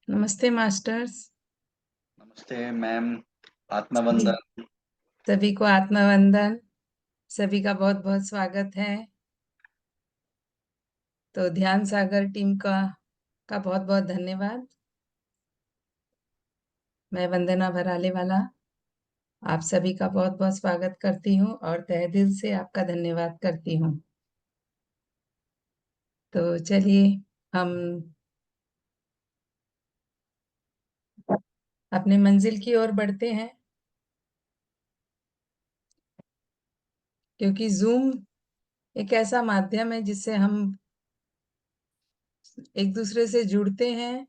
नमस्ते मास्टर्स। नमस्ते मैम। सभी आत्मबंधन। सभी को आत्मवंदन। सभी का बहुत बहुत स्वागत है। तो ध्यान सागर टीम का बहुत बहुत धन्यवाद। मैं वंदना भराले वाला आप सभी का बहुत बहुत स्वागत करती हूँ और तहे दिल से आपका धन्यवाद करती हूँ। तो चलिए हम अपने मंजिल की ओर बढ़ते हैं, क्योंकि जूम एक ऐसा माध्यम है जिससे हम एक दूसरे से जुड़ते हैं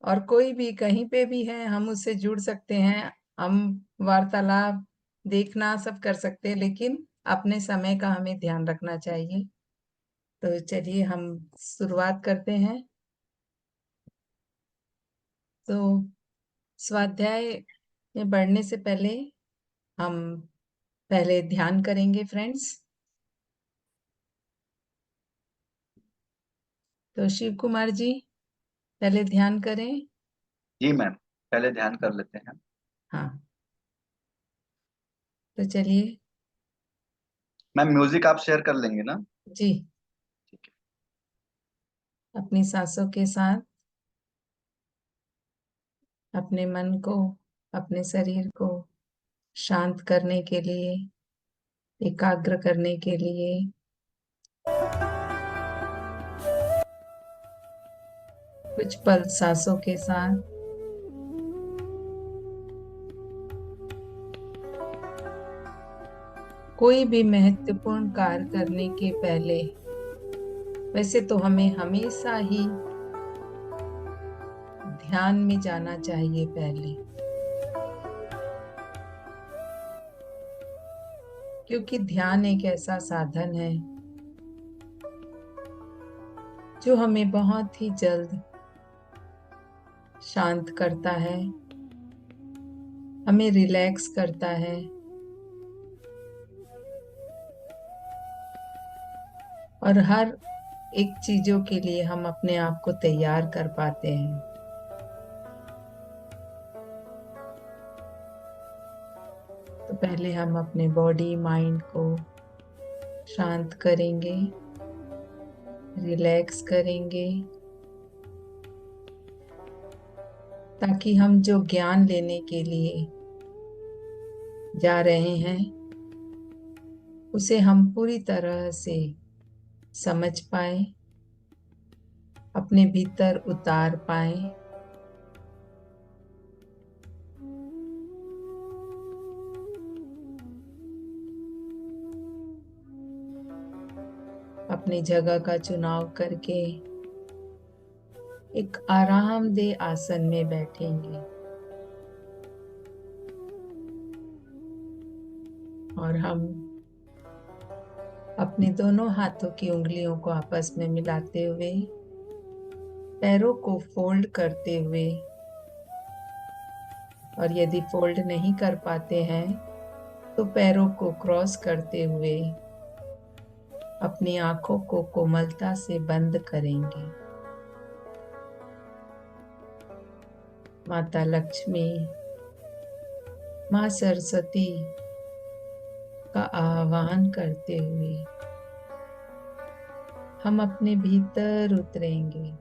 और कोई भी कहीं पे भी है हम उससे जुड़ सकते हैं। हम वार्तालाप देखना सब कर सकते हैं, लेकिन अपने समय का हमें ध्यान रखना चाहिए। तो चलिए हम शुरुआत करते हैं। तो स्वाध्याय में बढ़ने से पहले हम पहले ध्यान करेंगे फ्रेंड्स। तो शिव कुमार जी पहले ध्यान करें। जी मैम, पहले ध्यान कर लेते हैं। हाँ, तो चलिए। मैम म्यूजिक आप शेयर कर लेंगे ना? जी, ठीक है। अपनी सांसों के साथ अपने मन को, अपने शरीर को शांत करने के लिए, एकाग्र करने के लिए कुछ पल सांसों के साथ कोई भी महत्वपूर्ण कार्य करने के पहले, वैसे तो हमें हमेशा ही ध्यान में जाना चाहिए पहले, क्योंकि ध्यान एक ऐसा साधन है जो हमें बहुत ही जल्द शांत करता है, हमें रिलैक्स करता है और हर एक चीजों के लिए हम अपने आप को तैयार कर पाते हैं। तो पहले हम अपने बॉडी माइंड को शांत करेंगे, रिलैक्स करेंगे, ताकि हम जो ज्ञान लेने के लिए जा रहे हैं उसे हम पूरी तरह से समझ पाए, अपने भीतर उतार पाए। अपनी जगह का चुनाव करके एक आरामदेह आसन में बैठेंगे और हम अपने दोनों हाथों की उंगलियों को आपस में मिलाते हुए, पैरों को फोल्ड करते हुए, और यदि फोल्ड नहीं कर पाते हैं तो पैरों को क्रॉस करते हुए अपनी आंखों को कोमलता से बंद करेंगे। माता लक्ष्मी, माँ सरस्वती का आह्वान करते हुए हम अपने भीतर उतरेंगे।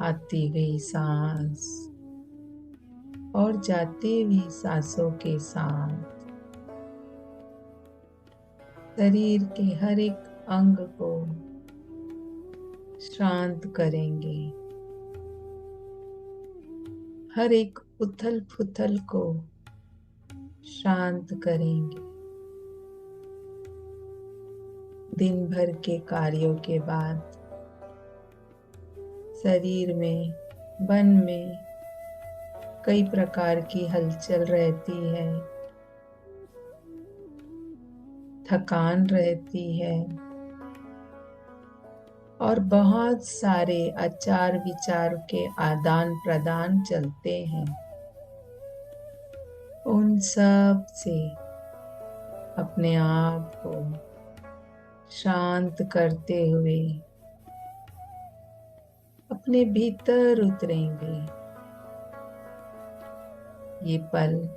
आती हुई सांस और जाती हुई सांसों के साथ शरीर के हर एक अंग को शांत करेंगे, हर एक उथल पुथल को शांत करेंगे। दिन भर के कार्यों के बाद शरीर में, मन में कई प्रकार की हलचल रहती है, थकान रहती है और बहुत सारे आचार विचार के आदान प्रदान चलते हैं। उन सब से अपने आप को शांत करते हुए अपने भीतर उतरेंगे। ये पल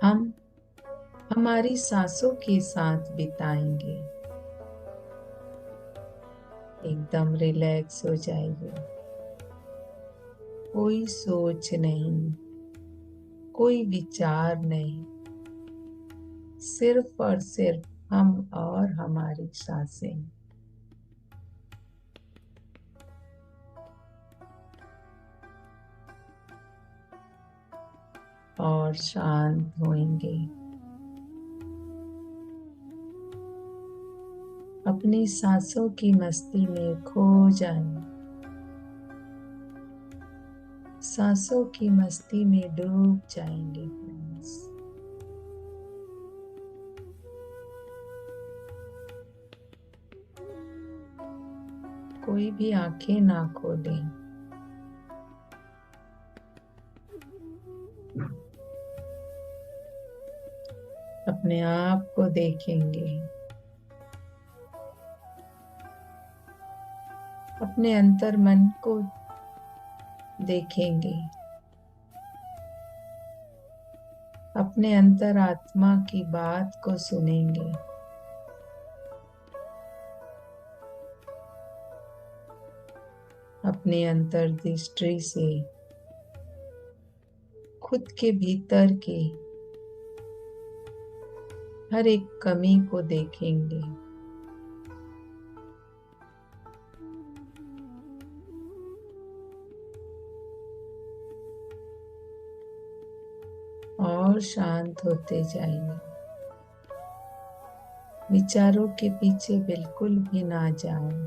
हम हमारी सांसों के साथ बिताएंगे। एकदम रिलैक्स हो जाइए। कोई सोच नहीं, कोई विचार नहीं, सिर्फ और सिर्फ हम और हमारी सांसें। और शांत होंगे। अपनी सांसों की मस्ती में खो जाएं। सांसों की मस्ती में डूब जाएंगे फ्रेंड्स। कोई भी आंखें ना खोलें। अपने आप को देखेंगे। अपने अंतर मन को देखेंगे। अपने अंतर आत्मा की बात को सुनेंगे। अपने अंतर्दृष्टि से खुद के भीतर के हर एक कमी को देखेंगे। और शांत होते जाइए। विचारों के पीछे बिल्कुल भी ना जाएं।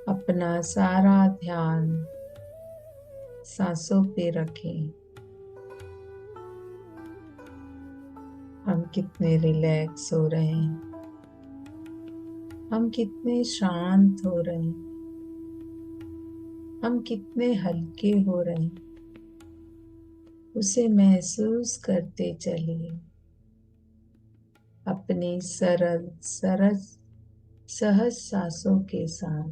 अपना सारा ध्यान सांसों पे रखें। हम कितने रिलैक्स हो रहे हैं। हम कितने शांत हो रहे हैं। हम कितने हल्के हो रहे हैं। उसे महसूस करते चलिए। अपनी सरल सरल सहज सांसों के साथ।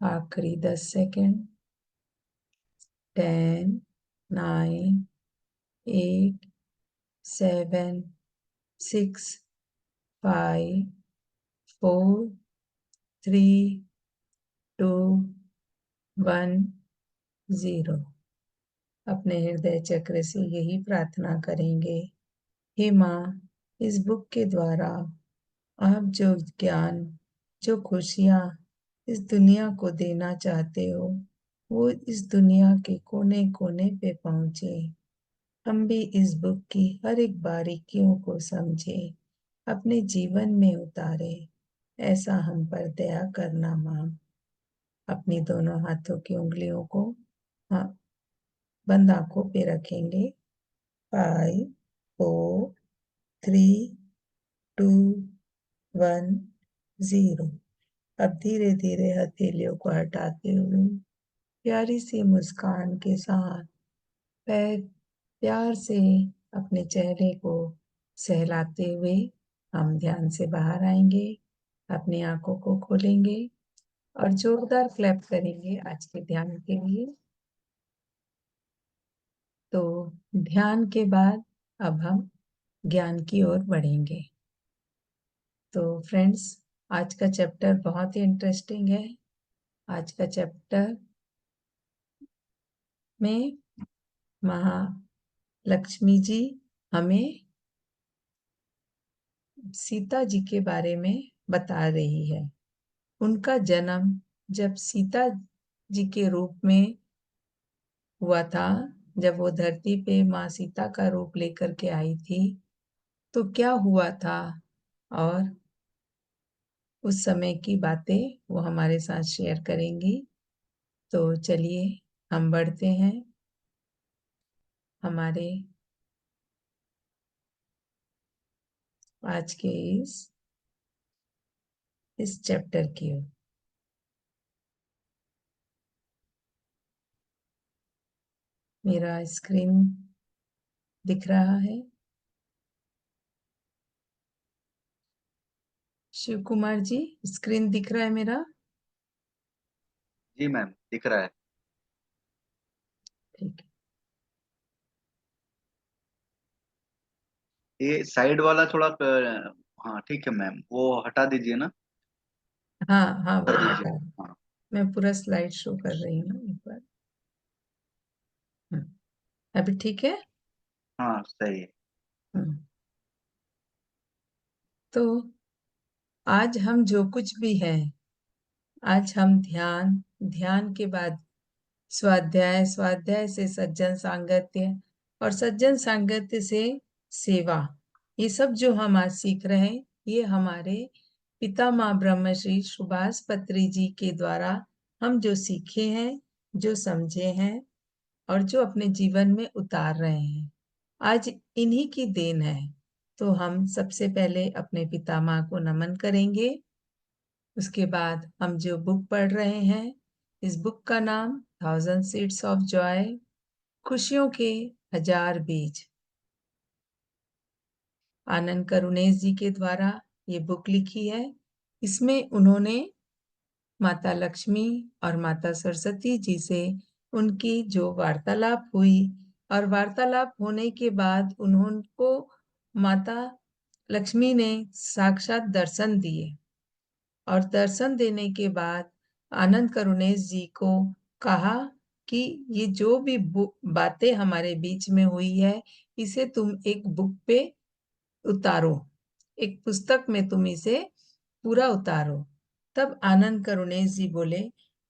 आखिरी 10 सेकेंड। 10, 9, 8, 7, 6, 5, 4, 3, 2, 1, 0। अपने हृदय चक्र से यही प्रार्थना करेंगे, हे माँ, इस बुक के द्वारा आप जो ज्ञान, जो खुशियाँ इस दुनिया को देना चाहते हो, वो इस दुनिया के कोने कोने पे पहुँचे। हम भी इस बुक की हर एक बारीकियों को समझे, अपने जीवन में उतारे। ऐसा हम पर दया करना माँ। अपनी दोनों हाथों की उंगलियों को हाँ, बंद आंखों पे रखेंगे। 5, 4, 3, 2, 1, 0। अब धीरे धीरे हथेलियों को हटाते हुए प्यारी सी मुस्कान के साथ पैर प्यार से अपने चेहरे को सहलाते हुए हम ध्यान से बाहर आएंगे, अपनी आंखों को खोलेंगे और जोरदार क्लैप करेंगे आज के ध्यान के लिए। तो ध्यान के बाद अब हम ज्ञान की ओर बढ़ेंगे। तो फ्रेंड्स, आज का चैप्टर बहुत ही इंटरेस्टिंग है। आज का चैप्टर में महालक्ष्मी जी हमें सीता जी के बारे में बता रही है। उनका जन्म जब सीता जी के रूप में हुआ था, जब वो धरती पे माँ सीता का रूप लेकर के आई थी, तो क्या हुआ था और उस समय की बातें वो हमारे साथ शेयर करेंगी। तो चलिए हम बढ़ते हैं हमारे आज के इस चैप्टर की ओर। मेरा स्क्रीन दिख रहा है? शिव कुमार जी, स्क्रीन दिख रहा है मेरा? जी मैम, दिख रहा है। ठीक है। ये साइड वाला थोड़ा हाँ ठीक है मैम, वो हटा दीजिए ना। हाँ हाँ, वो कर हटा। दीजिए। हाँ। मैं पूरा स्लाइड शो कर रही हूँ एक बार। हम्म, अभी ठीक है। हाँ सही है। हम्म, तो आज हम जो कुछ भी हैं, आज हम ध्यान, ध्यान के बाद स्वाध्याय, स्वाध्याय से सज्जन सांगत्य और सज्जन सांगत्य से सेवा, ये सब जो हम आज सीख रहे हैं, ये हमारे पितामह ब्रह्मश्री सुभाष पत्री जी के द्वारा हम जो सीखे हैं, जो समझे हैं और जो अपने जीवन में उतार रहे हैं, आज इन्हीं की देन है। तो हम सबसे पहले अपने पितामह को नमन करेंगे। उसके बाद हम जो बुक पढ़ रहे हैं, इस बुक का नाम 1000 सीड्स ऑफ जॉय, खुशियों के 1000 बीज, आनंद करुणेश जी के द्वारा ये बुक लिखी है। इसमें उन्होंने माता लक्ष्मी और माता सरस्वती जी से उनकी जो वार्तालाप हुई और वार्तालाप होने के बाद उनको माता लक्ष्मी ने साक्षात दर्शन दिए और दर्शन देने के बाद आनंद करुणेश जी को कहा कि ये जो भी बातें हमारे बीच में हुई है, इसे तुम एक बुक पे उतारो, एक पुस्तक में तुम इसे पूरा उतारो। तब आनंद करुणेश जी बोले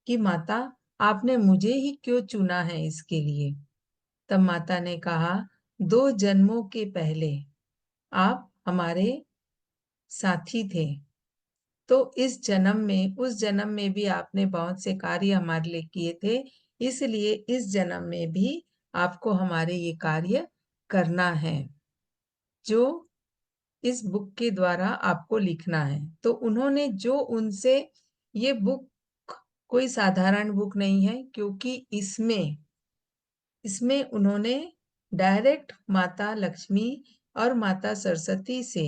कि माता, आपने मुझे ही क्यों चुना है इसके लिए? तब माता ने कहा, 2 जन्मों के पहले आप हमारे साथी थे, तो इस जन्म में, उस जन्म में भी आपने बहुत से कार्य हमारे लिए किए थे, इसलिए इस जन्म में भी आपको हमारे ये कार्य करना है, जो इस बुक के द्वारा आपको लिखना है। तो उन्होंने जो उनसे, ये बुक कोई साधारण बुक नहीं है, क्योंकि इसमें इसमें उन्होंने डायरेक्ट माता लक्ष्मी और माता सरस्वती से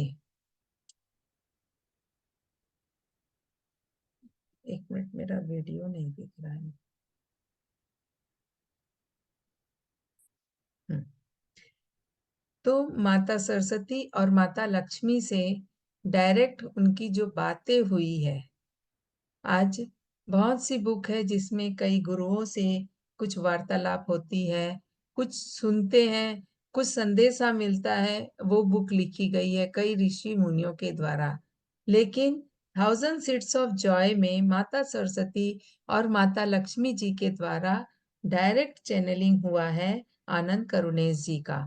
एक मिनट, मेरा वीडियो नहीं दिख रहा है। तो माता सरस्वती और माता लक्ष्मी से डायरेक्ट उनकी जो बातें हुई है, आज बहुत सी बुक है जिसमें कई गुरुओं से कुछ वार्तालाप होती है, कुछ सुनते हैं, कुछ संदेशा मिलता है, वो बुक लिखी गई है कई ऋषि मुनियों के द्वारा। लेकिन थाउजेंड सीड्स ऑफ जॉय में माता सरस्वती और माता लक्ष्मी जी के द्वारा डायरेक्ट चैनलिंग हुआ है आनंद करुणेश जी का,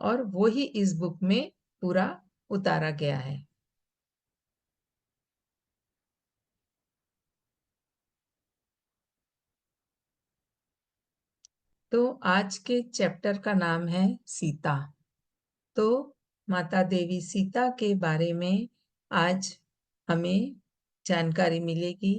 और वो ही इस बुक में पूरा उतारा गया है। तो आज के चैप्टर का नाम है सीता। तो माता देवी सीता के बारे में आज हमें जानकारी मिलेगी।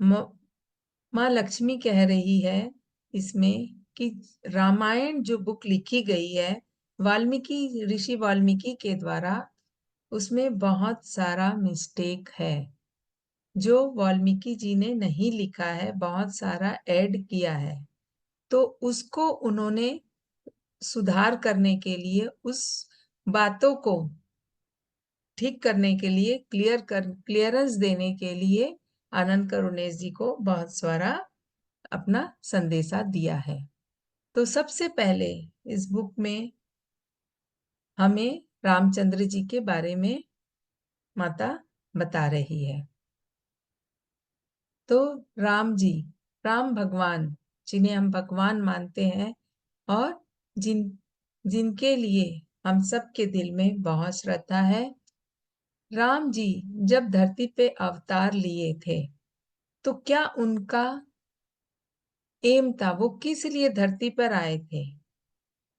माँ लक्ष्मी कह रही है इसमें कि रामायण जो बुक लिखी गई है वाल्मीकि, ऋषि वाल्मीकि के द्वारा, उसमें बहुत सारा मिस्टेक है जो वाल्मीकि जी ने नहीं लिखा है, बहुत सारा ऐड किया है। तो उसको उन्होंने सुधार करने के लिए, उस बातों को ठीक करने के लिए, क्लियरेंस देने के लिए आनंद करुणेश जी को बहुत सारा अपना संदेशा दिया है। तो सबसे पहले इस बुक में हमें रामचंद्र जी के बारे में माता बता रही है। तो राम जी, राम भगवान, जिन्हें हम भगवान मानते हैं और जिनके लिए हम सबके दिल में बहुत श्रद्धा है, राम जी जब धरती पे अवतार लिए थे तो क्या उनका एम था, वो किस लिए धरती पर आए थे?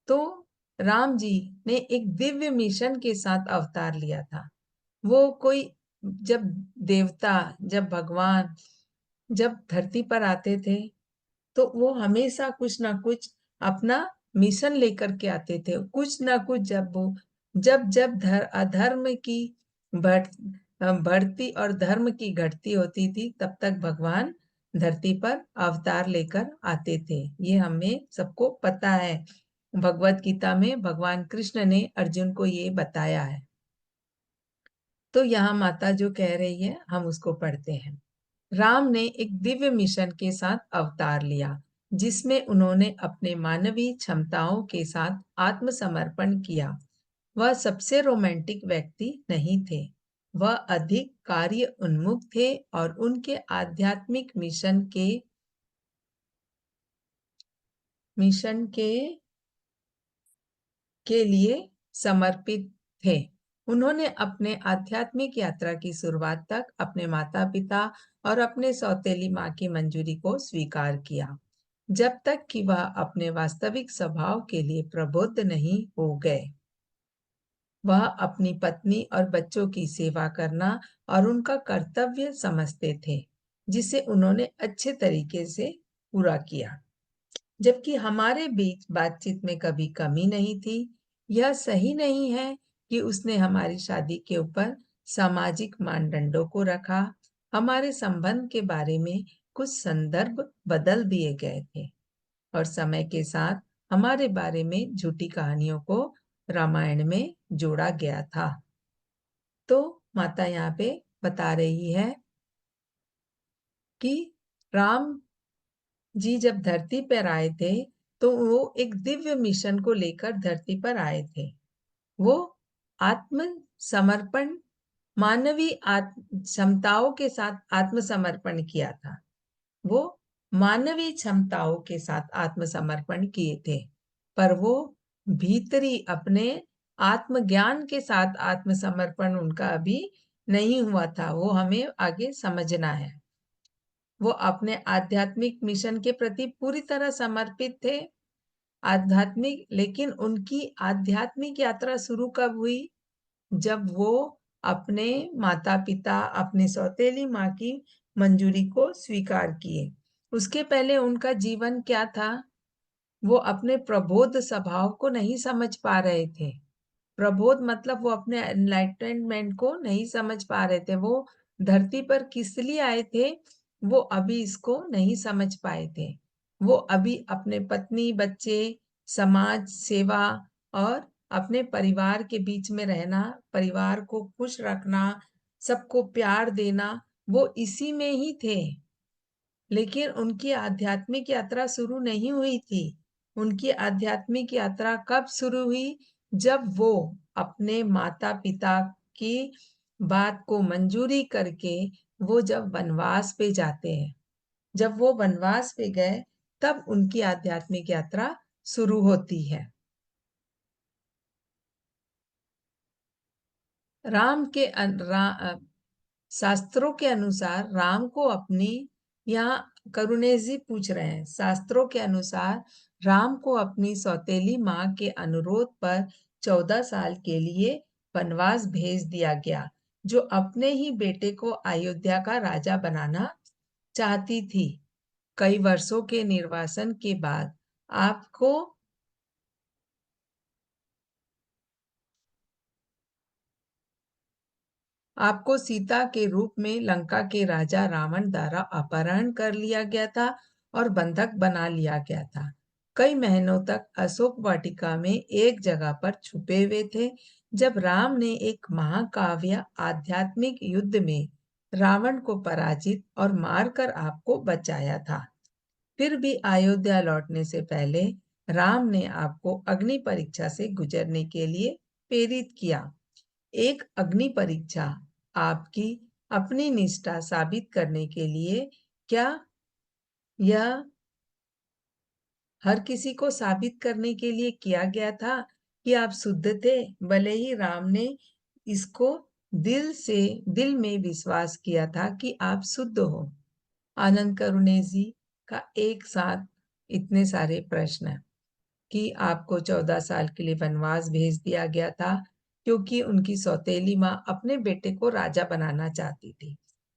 तो राम जी ने एक दिव्य मिशन के साथ अवतार लिया था। वो कोई, जब देवता, जब भगवान जब धरती पर आते थे तो वो हमेशा कुछ ना कुछ अपना मिशन लेकर के आते थे, कुछ ना कुछ। जब जब अधर्म की बढ़ बढ़ती और धर्म की घटती होती थी, तब तक भगवान धरती पर अवतार लेकर आते थे। ये हमें सबको पता है, भगवत गीता में भगवान कृष्ण ने अर्जुन को ये बताया है। तो यहाँ माता जो कह रही है हम उसको पढ़ते हैं। राम ने एक दिव्य मिशन के साथ अवतार लिया, जिसमें उन्होंने अपने मानवीय क्षमताओं के साथ आत्मसमर्पण किया। वह सबसे रोमांटिक व्यक्ति नहीं थे, वह अधिक कार्य उन्मुख थे और उनके आध्यात्मिक मिशन के लिए समर्पित थे। उन्होंने अपने आध्यात्मिक यात्रा की शुरुआत तक अपने माता पिता और अपने सौतेली माँ की मंजूरी को स्वीकार किया, जब तक कि वह अपने वास्तविक स्वभाव के लिए प्रबुद्ध नहीं हो गए। वह अपनी पत्नी और बच्चों की सेवा करना और उनका कर्तव्य समझते थे, जिसे उन्होंने अच्छे तरीके से पूरा किया। जबकि हमारे बीच बातचीत में कभी कमी नहीं थी। यह सही नहीं है कि उसने हमारी शादी के ऊपर सामाजिक मानदंडों को रखा। हमारे संबंध के बारे में कुछ संदर्भ बदल दिए गए थे और समय के साथ हमारे बारे में झूठी कहानियों को रामायण में जोड़ा गया था। तो माता यहाँ पे बता रही है कि राम जी जब धरती पर आए थे तो वो एक दिव्य मिशन को लेकर धरती पर आए थे। वो आत्म समर्पण, मानवीय क्षमताओं के साथ आत्मसमर्पण किया था। वो मानवीय क्षमताओं के साथ आत्मसमर्पण किए थे, पर वो भीतरी अपने आत्मज्ञान के साथ आत्मसमर्पण उनका अभी नहीं हुआ था। वो हमें आगे समझना है। वो अपने आध्यात्मिक मिशन के प्रति पूरी तरह समर्पित थे, आध्यात्मिक, लेकिन उनकी आध्यात्मिक यात्रा शुरू कब हुई? जब वो अपने माता पिता, अपनी सौतेली माँ की मंजूरी को स्वीकार किए। उसके पहले उनका जीवन क्या था? वो अपने प्रबोध स्वभाव को नहीं समझ पा रहे थे। प्रबोध मतलब वो अपने एनलाइटनमेंट को नहीं समझ पा रहे थे। वो धरती पर किस लिए आए थे, वो अभी इसको नहीं समझ पाए थे। वो अभी अपने पत्नी, बच्चे, समाज सेवा और अपने परिवार के बीच में रहना, परिवार को खुश रखना, सबको प्यार देना, वो इसी में ही थे। लेकिन उनकी आध्यात्मिक यात्रा शुरू नहीं हुई थी। उनकी आध्यात्मिक यात्रा कब शुरू हुई? जब वो अपने माता-पिता की बात को मंजूरी करके वो जब वनवास पे जाते हैं। जब वो वनवास पे गए, तब उनकी आध्यात्मिक यात्रा शुरू होती है। राम के शास्त्रों के अनुसार राम को अपनी, यहाँ करुणेश जी पूछ रहे हैं, शास्त्रों के अनुसार राम को अपनी सौतेली माँ के अनुरोध पर 14 साल के लिए वनवास भेज दिया गया, जो अपने ही बेटे को अयोध्या का राजा बनाना चाहती थी। कई वर्षों के निर्वासन के बाद आपको आपको सीता के रूप में लंका के राजा रावण द्वारा अपहरण कर लिया गया था और बंधक बना लिया गया था। कई महीनों तक अशोक वाटिका में एक जगह पर छुपे हुए थे। जब राम ने एक महाकाव्य आध्यात्मिक युद्ध में रावण को पराजित और मारकर आपको बचाया था। फिर भी अयोध्या लौटने से पहले राम ने आपको अग्नि परीक्षा से गुजरने के लिए प्रेरित किया। एक अग्नि परीक्षा आपकी अपनी निष्ठा साबित करने के लिए, क्या यह हर किसी को साबित करने के लिए किया गया था कि आप शुद्ध थे? भले ही राम ने इसको दिल में विश्वास किया था कि आप शुद्ध हो। आनंद करुणेश जी का एक साथ इतने सारे प्रश्न कि आपको 14 साल के लिए वनवास भेज दिया गया था, क्योंकि उनकी सौतेली माँ अपने बेटे को राजा बनाना चाहती थी।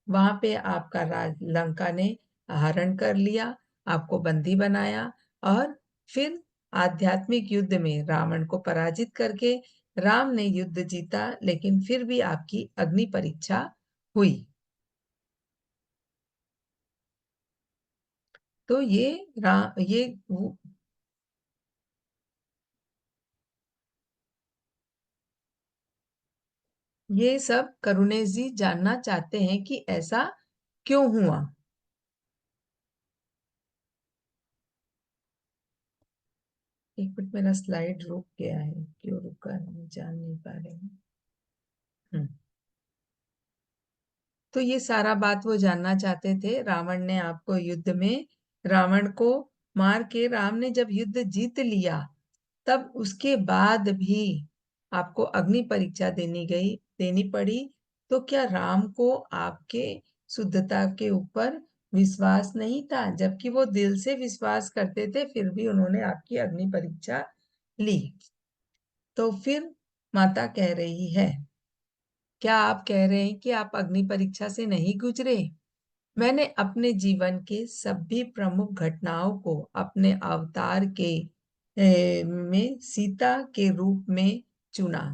वहां पे आपका राज लंका ने हरण कर लिया, आपको बंदी बनाया और फिर आध्यात्मिक युद्ध में रावण को पराजित करके राम ने युद्ध जीता, लेकिन फिर भी आपकी अग्नि परीक्षा हुई। तो ये सब करुणेश जी जानना चाहते हैं कि ऐसा क्यों हुआ। एक मिनट, मेरा स्लाइड रुक गया है, क्यों रुका है मैं जान नहीं पा रही हूँ। हम्म। तो ये सारा बात वो जानना चाहते थे। रावण ने आपको युद्ध में, रावण को मार के राम ने जब युद्ध जीत लिया, तब उसके बाद भी आपको अग्नि परीक्षा देनी पड़ी। तो क्या राम को आपके शुद्धता के ऊपर विश्वास नहीं था? जबकि वो दिल से विश्वास करते थे, फिर भी उन्होंने आपकी अग्नि परीक्षा ली। तो फिर माता कह रही है, क्या आप कह रहे हैं कि आप अग्नि परीक्षा से नहीं गुजरे? मैंने अपने जीवन के सभी प्रमुख घटनाओं को अपने अवतार के में सीता के रूप में चुना।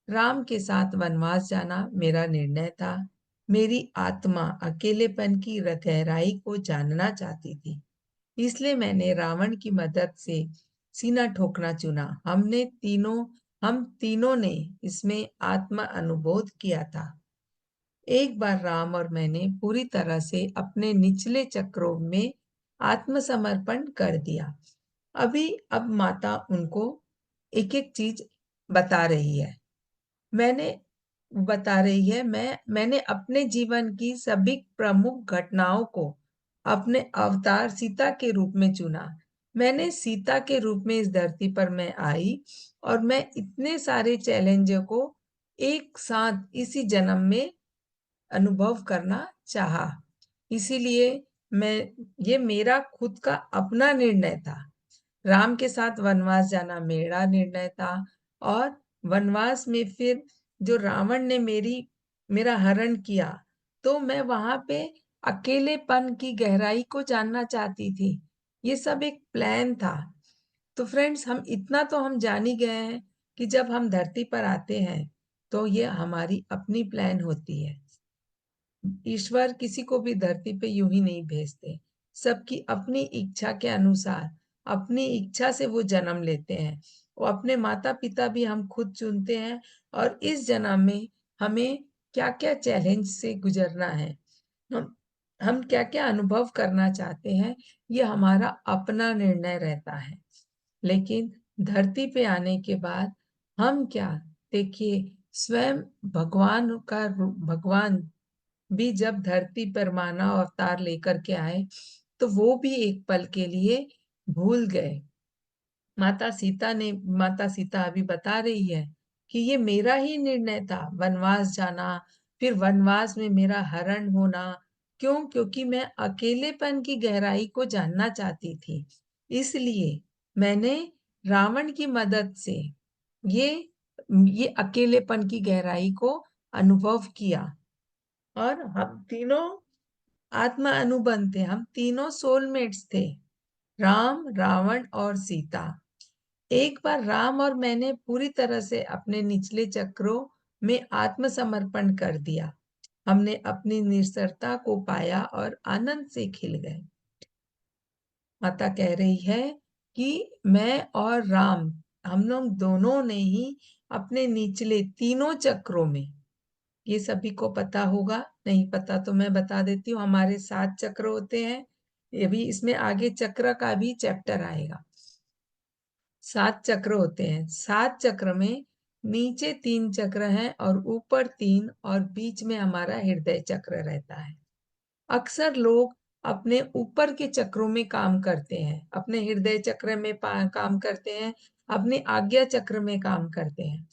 राम के साथ वनवास जाना मेरा निर्णय था। मेरी आत्मा अकेलेपन की गहराई को जानना चाहती थी, इसलिए मैंने रावण की मदद से सीना ठोकना चुना। हम तीनों ने इसमें आत्मा अनुभव किया था। एक बार राम और मैंने पूरी तरह से अपने निचले चक्रों में आत्मसमर्पण कर दिया। अब माता उनको एक एक चीज बता रही है। मैंने मैंने अपने जीवन की सभी प्रमुख घटनाओं को अपने अवतार सीता के रूप में चुना। मैंने सीता के रूप में इस धरती पर मैं आई और मैं इतने सारे चैलेंजों को एक साथ इसी जन्म में अनुभव करना चाहा। इसीलिए मैं ये मेरा खुद का अपना निर्णय था। राम के साथ वनवास जाना मेरा निर्णय था। और वनवास में फिर जो रावण ने मेरा हरण किया, तो मैं वहां पे अकेलेपन की गहराई को जानना चाहती थी। ये सब एक प्लान था। तो फ्रेंड्स, हम इतना तो हम जान ही गए हैं कि जब हम धरती पर आते हैं तो ये हमारी अपनी प्लान होती है। ईश्वर किसी को भी धरती पे यूं ही नहीं भेजते, सबकी अपनी इच्छा के अनुसार, अपनी इच्छा से वो जन्म लेते हैं। वो अपने माता पिता भी हम खुद चुनते हैं, और इस जन्म में हमें क्या क्या चैलेंज से गुजरना है, हम हम क्या क्या अनुभव करना चाहते हैं, ये हमारा अपना निर्णय रहता है। लेकिन धरती पे आने के बाद हम क्या, देखिए, स्वयं भगवान भी जब धरती पर मानव अवतार लेकर के आए, तो वो भी एक पल के लिए भूल गए। माता सीता अभी बता रही है कि ये मेरा ही निर्णय था वनवास जाना, फिर वनवास में मेरा हरण होना। क्यों? क्योंकि मैं अकेलेपन की गहराई को जानना चाहती थी, इसलिए मैंने रावण की मदद से ये ये अकेलेपन की गहराई को अनुभव किया। और हम तीनों आत्मा अनुबंध थे, हम तीनों सोलमेट्स थे, राम, रावण और सीता। एक बार राम और मैंने पूरी तरह से अपने निचले चक्रों में आत्मसमर्पण कर दिया। हमने अपनी निस्सरता को पाया और आनंद से खिल गए। माता कह रही है कि मैं और राम, हम लोग दोनों ने ही अपने निचले तीनों चक्रों में, ये सभी को पता होगा, नहीं पता तो मैं बता देती हूँ, हमारे 7 चक्र होते हैं। ये भी, इसमें आगे चक्र का भी चैप्टर आएगा। 7 चक्र होते हैं। 7 चक्र में नीचे 3 चक्र हैं और ऊपर 3, और बीच में हमारा हृदय चक्र रहता है। अक्सर लोग अपने ऊपर के चक्रों में काम करते हैं, अपने हृदय चक्र में काम करते हैं, अपने आज्ञा चक्र में काम करते हैं।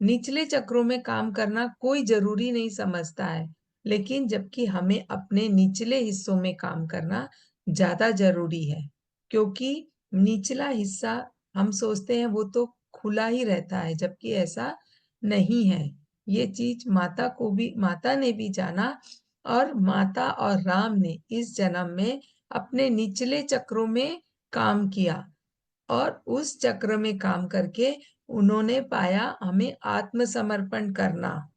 निचले चक्रों में काम करना कोई जरूरी नहीं समझता है, लेकिन जबकि हमें अपने निचले हिस्सों में काम करना ज्यादा जरूरी है, क्योंकि निचला हिस्सा हम सोचते हैं वो तो खुला ही रहता है, जबकि ऐसा नहीं है। ये चीज माता ने भी जाना, और माता और राम ने इस जन्म में अपने निचले चक्रों में काम किया, और उस चक्र में काम करके उन्होंने पाया हमें आत्मसमर्पण करना,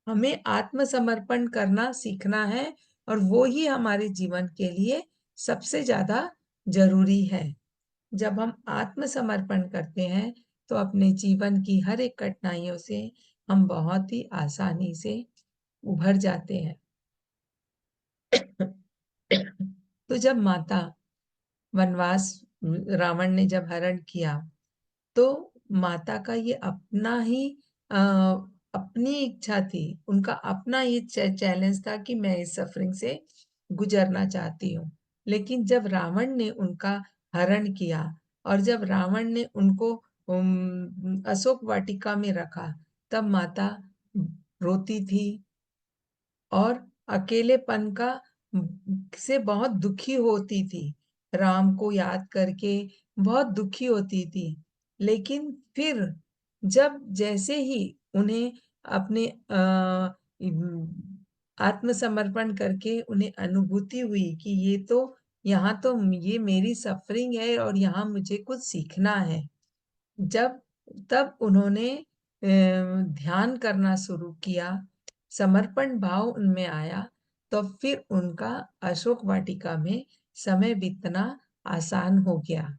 हमें आत्मसमर्पण करना सीखना है, और वो ही हमारे जीवन के लिए सबसे ज्यादा जरूरी है। जब हम आत्मसमर्पण करते हैं, तो अपने जीवन की हर एक कठिनाइयों से हम बहुत ही आसानी से उभर जाते हैं। तो जब माता वनवास, रावण ने जब हरण किया, तो माता का ये अपना ही अ, अपनी इच्छा थी, उनका अपना ये चैलेंज था कि मैं इस सफरिंग से गुजरना चाहती हूँ। लेकिन जब रावण ने उनका हरण किया, और जब रावण ने उनको अशोक वाटिका में रखा, तब माता रोती थी, और अकेलेपन का से बहुत दुखी होती थी, राम को याद करके बहुत दुखी होती थी। लेकिन फिर जब जैसे ही उन्हें अपने आत्मसमर्पण करके उन्हें अनुभूति हुई कि ये तो, यहाँ तो ये मेरी सफरिंग है और यहाँ मुझे कुछ सीखना है, जब तब उन्होंने ध्यान करना शुरू किया, समर्पण भाव उनमें आया, तो फिर उनका अशोक वाटिका में समय बीतना आसान हो गया,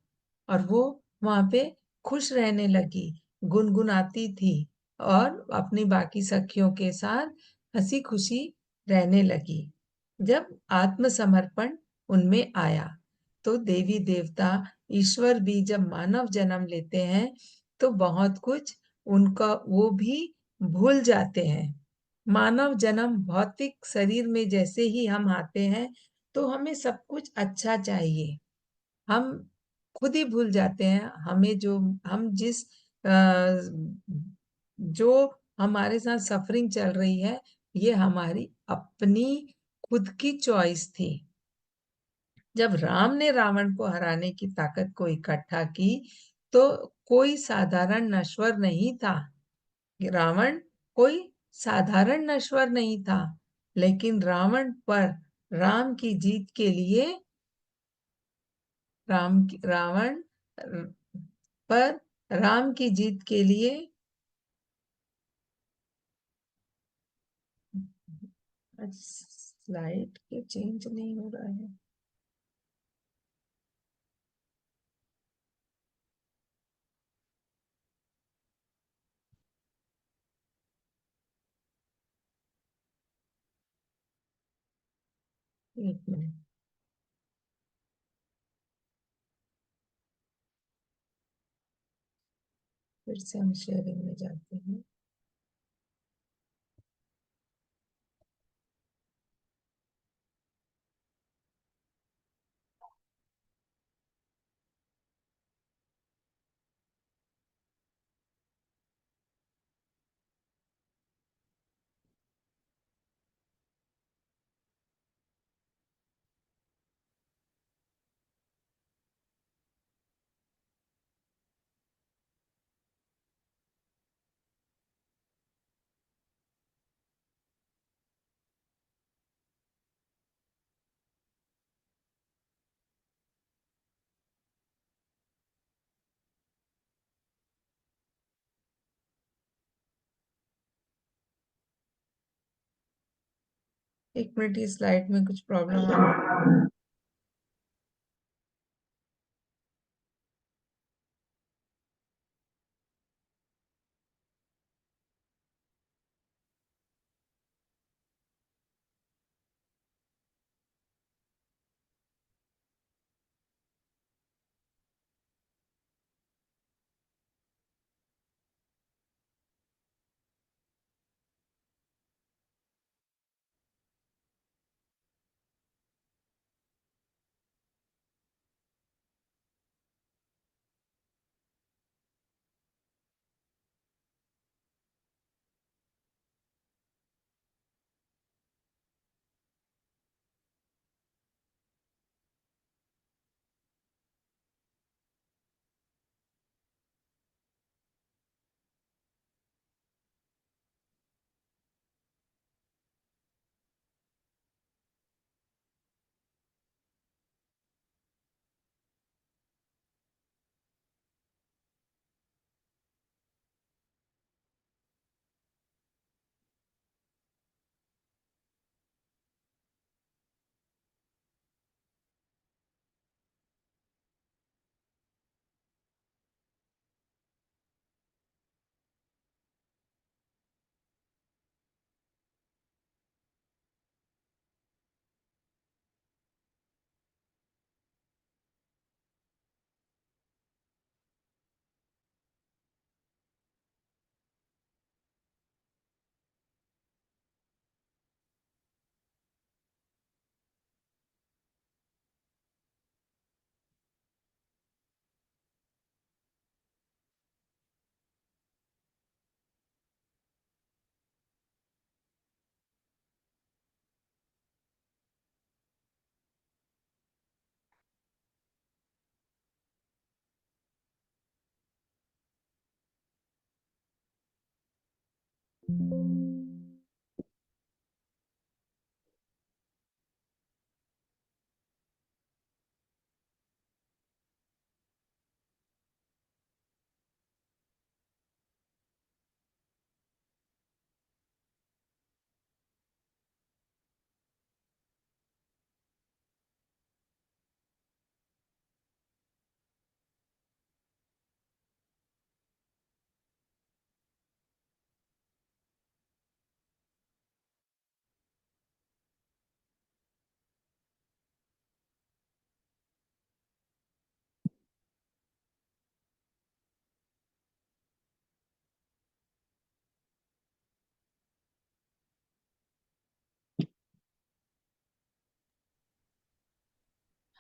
और वो वहां पे खुश रहने लगी, गुनगुनाती थी, और अपनी बाकी सखियों के साथ हंसी खुशी रहने लगी। जब आत्मसमर्पण उनमें आया, तो देवी देवता, ईश्वर भी जब मानव जन्म लेते हैं, तो बहुत कुछ उनका वो भी भूल जाते हैं। मानव जन्म भौतिक शरीर में जैसे ही हम आते हैं, तो हमें सब कुछ अच्छा चाहिए, हम खुद ही भूल जाते हैं, हमें जो, हम जिस जो हमारे साथ सफरिंग चल रही है, ये हमारी अपनी खुद की चॉइस थी। जब राम ने रावण को हराने की ताकत को इकट्ठा की, तो कोई साधारण नश्वर नहीं था, रावण कोई साधारण नश्वर नहीं था, लेकिन रावण पर राम की जीत के लिए, रावण पर राम की जीत के लिए लाइट क्यों चेंज नहीं हो रहा है? एक मिनट, फिर से हम शेयरिंग में जाते हैं। एक मिनट, ये स्लाइड में कुछ प्रॉब्लम आ रहा है।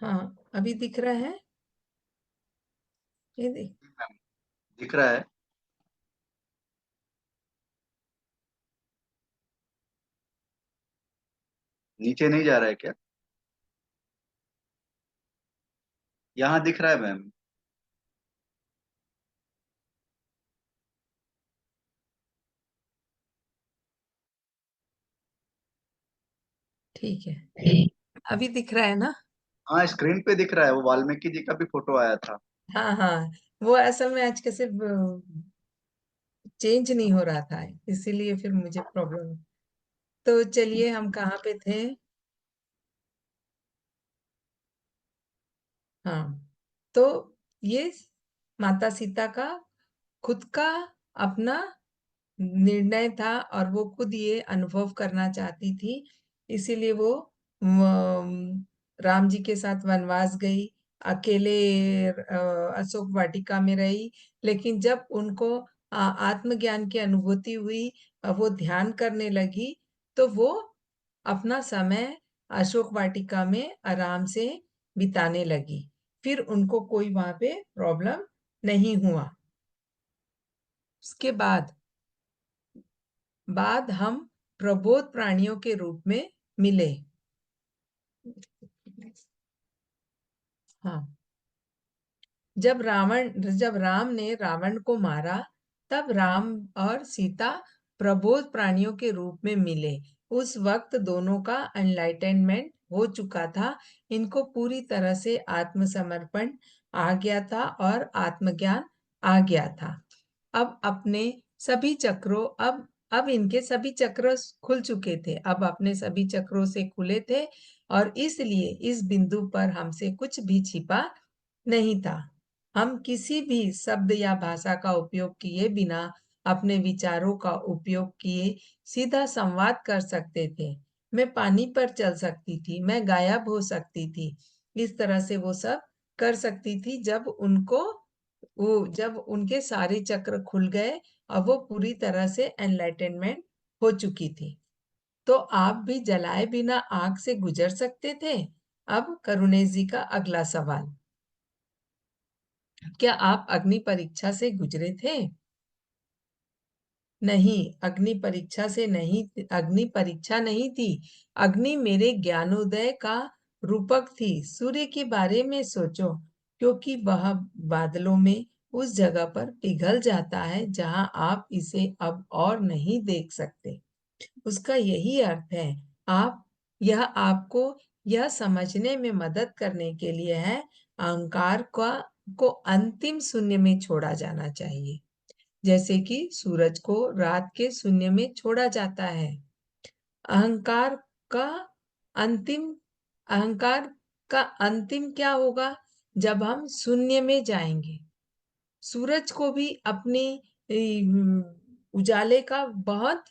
हाँ, अभी दिख रहा है। ये देख। दिख रहा है। नीचे नहीं जा रहा है क्या? यहाँ दिख रहा है मैम। ठीक है, अभी दिख रहा है ना? हाँ, स्क्रीन पे दिख रहा है, वो वाल्मीकि जी का भी फोटो आया था। हाँ हाँ, वो असल में आज कैसे चेंज नहीं हो रहा था, इसीलिए फिर मुझे प्रॉब्लम। तो चलिए, हम कहाँ पे थे? हाँ, तो ये माता सीता का खुद का अपना निर्णय था और वो खुद ये अनुभव करना चाहती थी, इसीलिए वो राम जी के साथ वनवास गई, अकेले अशोक वाटिका में रही, लेकिन जब उनको आत्मज्ञान की अनुभूति हुई, वो ध्यान करने लगी, तो वो अपना समय अशोक वाटिका में आराम से बिताने लगी। फिर उनको कोई वहां पे प्रॉब्लम नहीं हुआ। उसके बाद हम प्रबोध प्राणियों के रूप में मिले। हाँ, जब राम ने रावण को मारा, तब राम और सीता प्रबोध प्राणियों के रूप में मिले। उस वक्त दोनों का एनलाइटनमेंट हो चुका था। इनको पूरी तरह से आत्मसमर्पण आ गया था और आत्मज्ञान आ गया था। अब अपने सभी चक्रों अब इनके सभी चक्र खुल चुके थे, अब अपने सभी चक्रों से खुले थे, और इसलिए इस बिंदु पर हमसे कुछ भी छिपा नहीं था। हम किसी भी शब्द या भाषा का उपयोग किए बिना अपने विचारों का उपयोग किए सीधा संवाद कर सकते थे। मैं पानी पर चल सकती थी, मैं गायब हो सकती थी। इस तरह से वो सब कर सकती थी जब उनके सारे चक्र खुल गए और वो पूरी तरह से एनलाइटनमेंट हो चुकी थी। तो आप भी जलाए बिना आग से गुजर सकते थे? अब करुणेश जी का अगला सवाल, क्या आप अग्नि परीक्षा से गुजरे थे? नहीं, अग्नि परीक्षा नहीं थी। अग्नि मेरे ज्ञानोदय का रूपक थी। सूर्य के बारे में सोचो, क्योंकि वह बादलों में उस जगह पर पिघल जाता है जहां आप इसे अब और नहीं देख सकते। उसका यही अर्थ है। आप यह आपको यह समझने में मदद करने के लिए है, अहंकार को अंतिम शून्य में छोड़ा जाना चाहिए, जैसे कि सूरज को रात के शून्य में छोड़ा जाता है। अहंकार का अंतिम अहंकार का अंतिम क्या होगा? जब हम शून्य में जाएंगे। सूरज को भी अपने उजाले का बहुत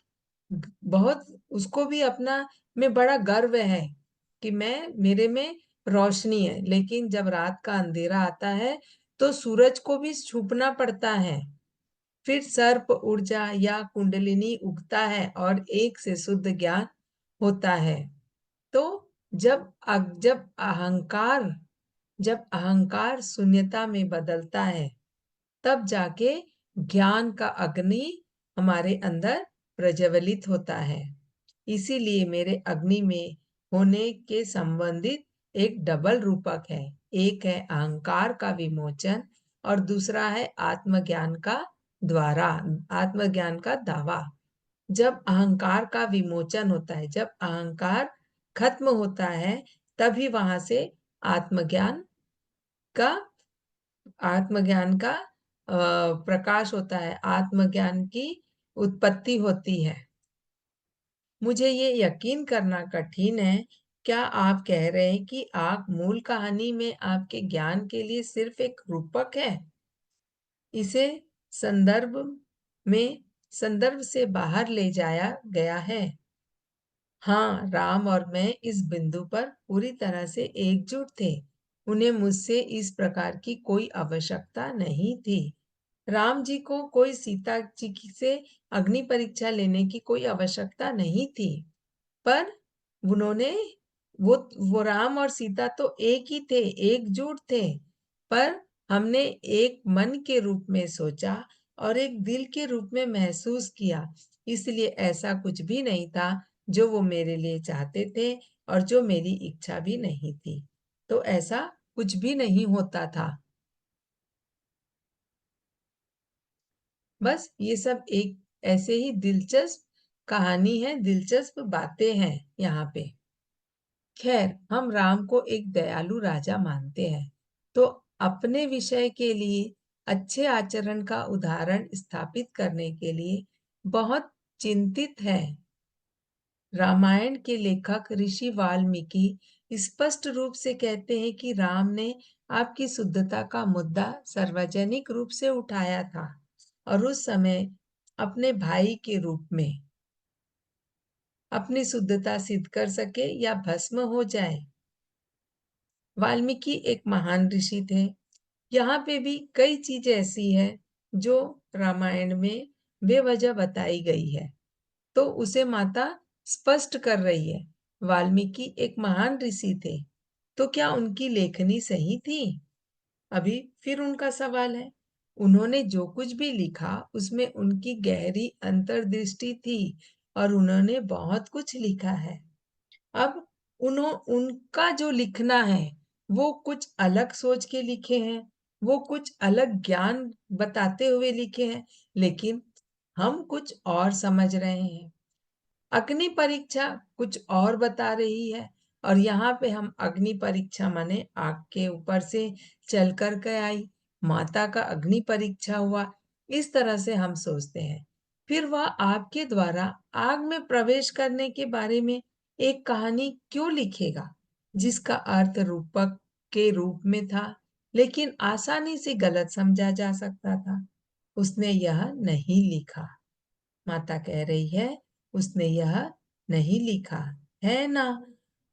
बहुत उसको भी अपना में बड़ा गर्व है कि मेरे में रोशनी है, लेकिन जब रात का अंधेरा आता है तो सूरज को भी छुपना पड़ता है। फिर सर्प ऊर्जा या कुंडलिनी उगता है और एक से शुद्ध ज्ञान होता है। तो जब जब अहंकार शून्यता में बदलता है, तब जाके ज्ञान का अग्नि हमारे अंदर प्रज्वलित होता है। इसीलिए मेरे अग्नि में होने के संबंधित एक डबल रूपक है। एक है अहंकार का विमोचन और दूसरा है आत्मज्ञान का दावा। जब अहंकार का विमोचन होता है, जब अहंकार खत्म होता है, तभी वहां से आत्मज्ञान का आत्मज्ञान का प्रकाश होता है, आत्मज्ञान की उत्पत्ति होती है। मुझे ये यकीन करना कठिन है, क्या आप कह रहे हैं कि आग मूल कहानी में आपके ज्ञान के लिए सिर्फ एक रूपक है? इसे संदर्भ संदर्भ से बाहर ले जाया गया है। हाँ, राम और मैं इस बिंदु पर पूरी तरह से एकजुट थे। उन्हें मुझसे इस प्रकार की कोई आवश्यकता नहीं थी। राम जी को कोई सीता जी से अग्नि परीक्षा लेने की कोई आवश्यकता नहीं थी, पर उन्होंने वो राम और सीता तो एक ही थे, एकजुट थे, पर हमने एक मन के रूप में सोचा और एक दिल के रूप में महसूस किया। इसलिए ऐसा कुछ भी नहीं था जो वो मेरे लिए चाहते थे और जो मेरी इच्छा भी नहीं थी। तो ऐसा कुछ भी नहीं होता था। बस ये सब एक ऐसे ही दिलचस्प कहानी है, दिलचस्प बातें हैं यहाँ पे। खैर, हम राम को एक दयालु राजा मानते हैं, तो अपने विषय के लिए अच्छे आचरण का उदाहरण स्थापित करने के लिए बहुत चिंतित है। रामायण के लेखक ऋषि वाल्मीकि स्पष्ट रूप से कहते हैं कि राम ने आपकी शुद्धता का मुद्दा सार्वजनिक रूप से उठाया था और उस समय अपने भाई के रूप में अपनी शुद्धता सिद्ध कर सके या भस्म हो जाए। वाल्मीकि एक महान ऋषि थे। यहाँ पे भी कई चीजें ऐसी है जो रामायण में बेवजह बताई गई है, तो उसे माता स्पष्ट कर रही है। वाल्मीकि एक महान ऋषि थे, तो क्या उनकी लेखनी सही थी? अभी फिर उनका सवाल है। उन्होंने जो कुछ भी लिखा उसमें उनकी गहरी अंतर्दृष्टि थी और उन्होंने बहुत कुछ लिखा है। अब उनका जो लिखना है वो कुछ अलग सोच के लिखे हैं, वो कुछ अलग ज्ञान बताते हुए लिखे हैं, लेकिन हम कुछ और समझ रहे हैं। अग्नि परीक्षा कुछ और बता रही है और यहाँ पे हम अग्नि परीक्षा माने आग के ऊपर से चल कर के आई, माता का अग्नि परीक्षा हुआ, इस तरह से हम सोचते हैं। फिर वह आपके द्वारा आग में प्रवेश करने के बारे में एक कहानी क्यों लिखेगा जिसका अर्थ रूपक के रूप में था लेकिन आसानी से गलत समझा जा सकता था? उसने यह नहीं लिखा। माता कह रही है उसने यह नहीं लिखा है ना।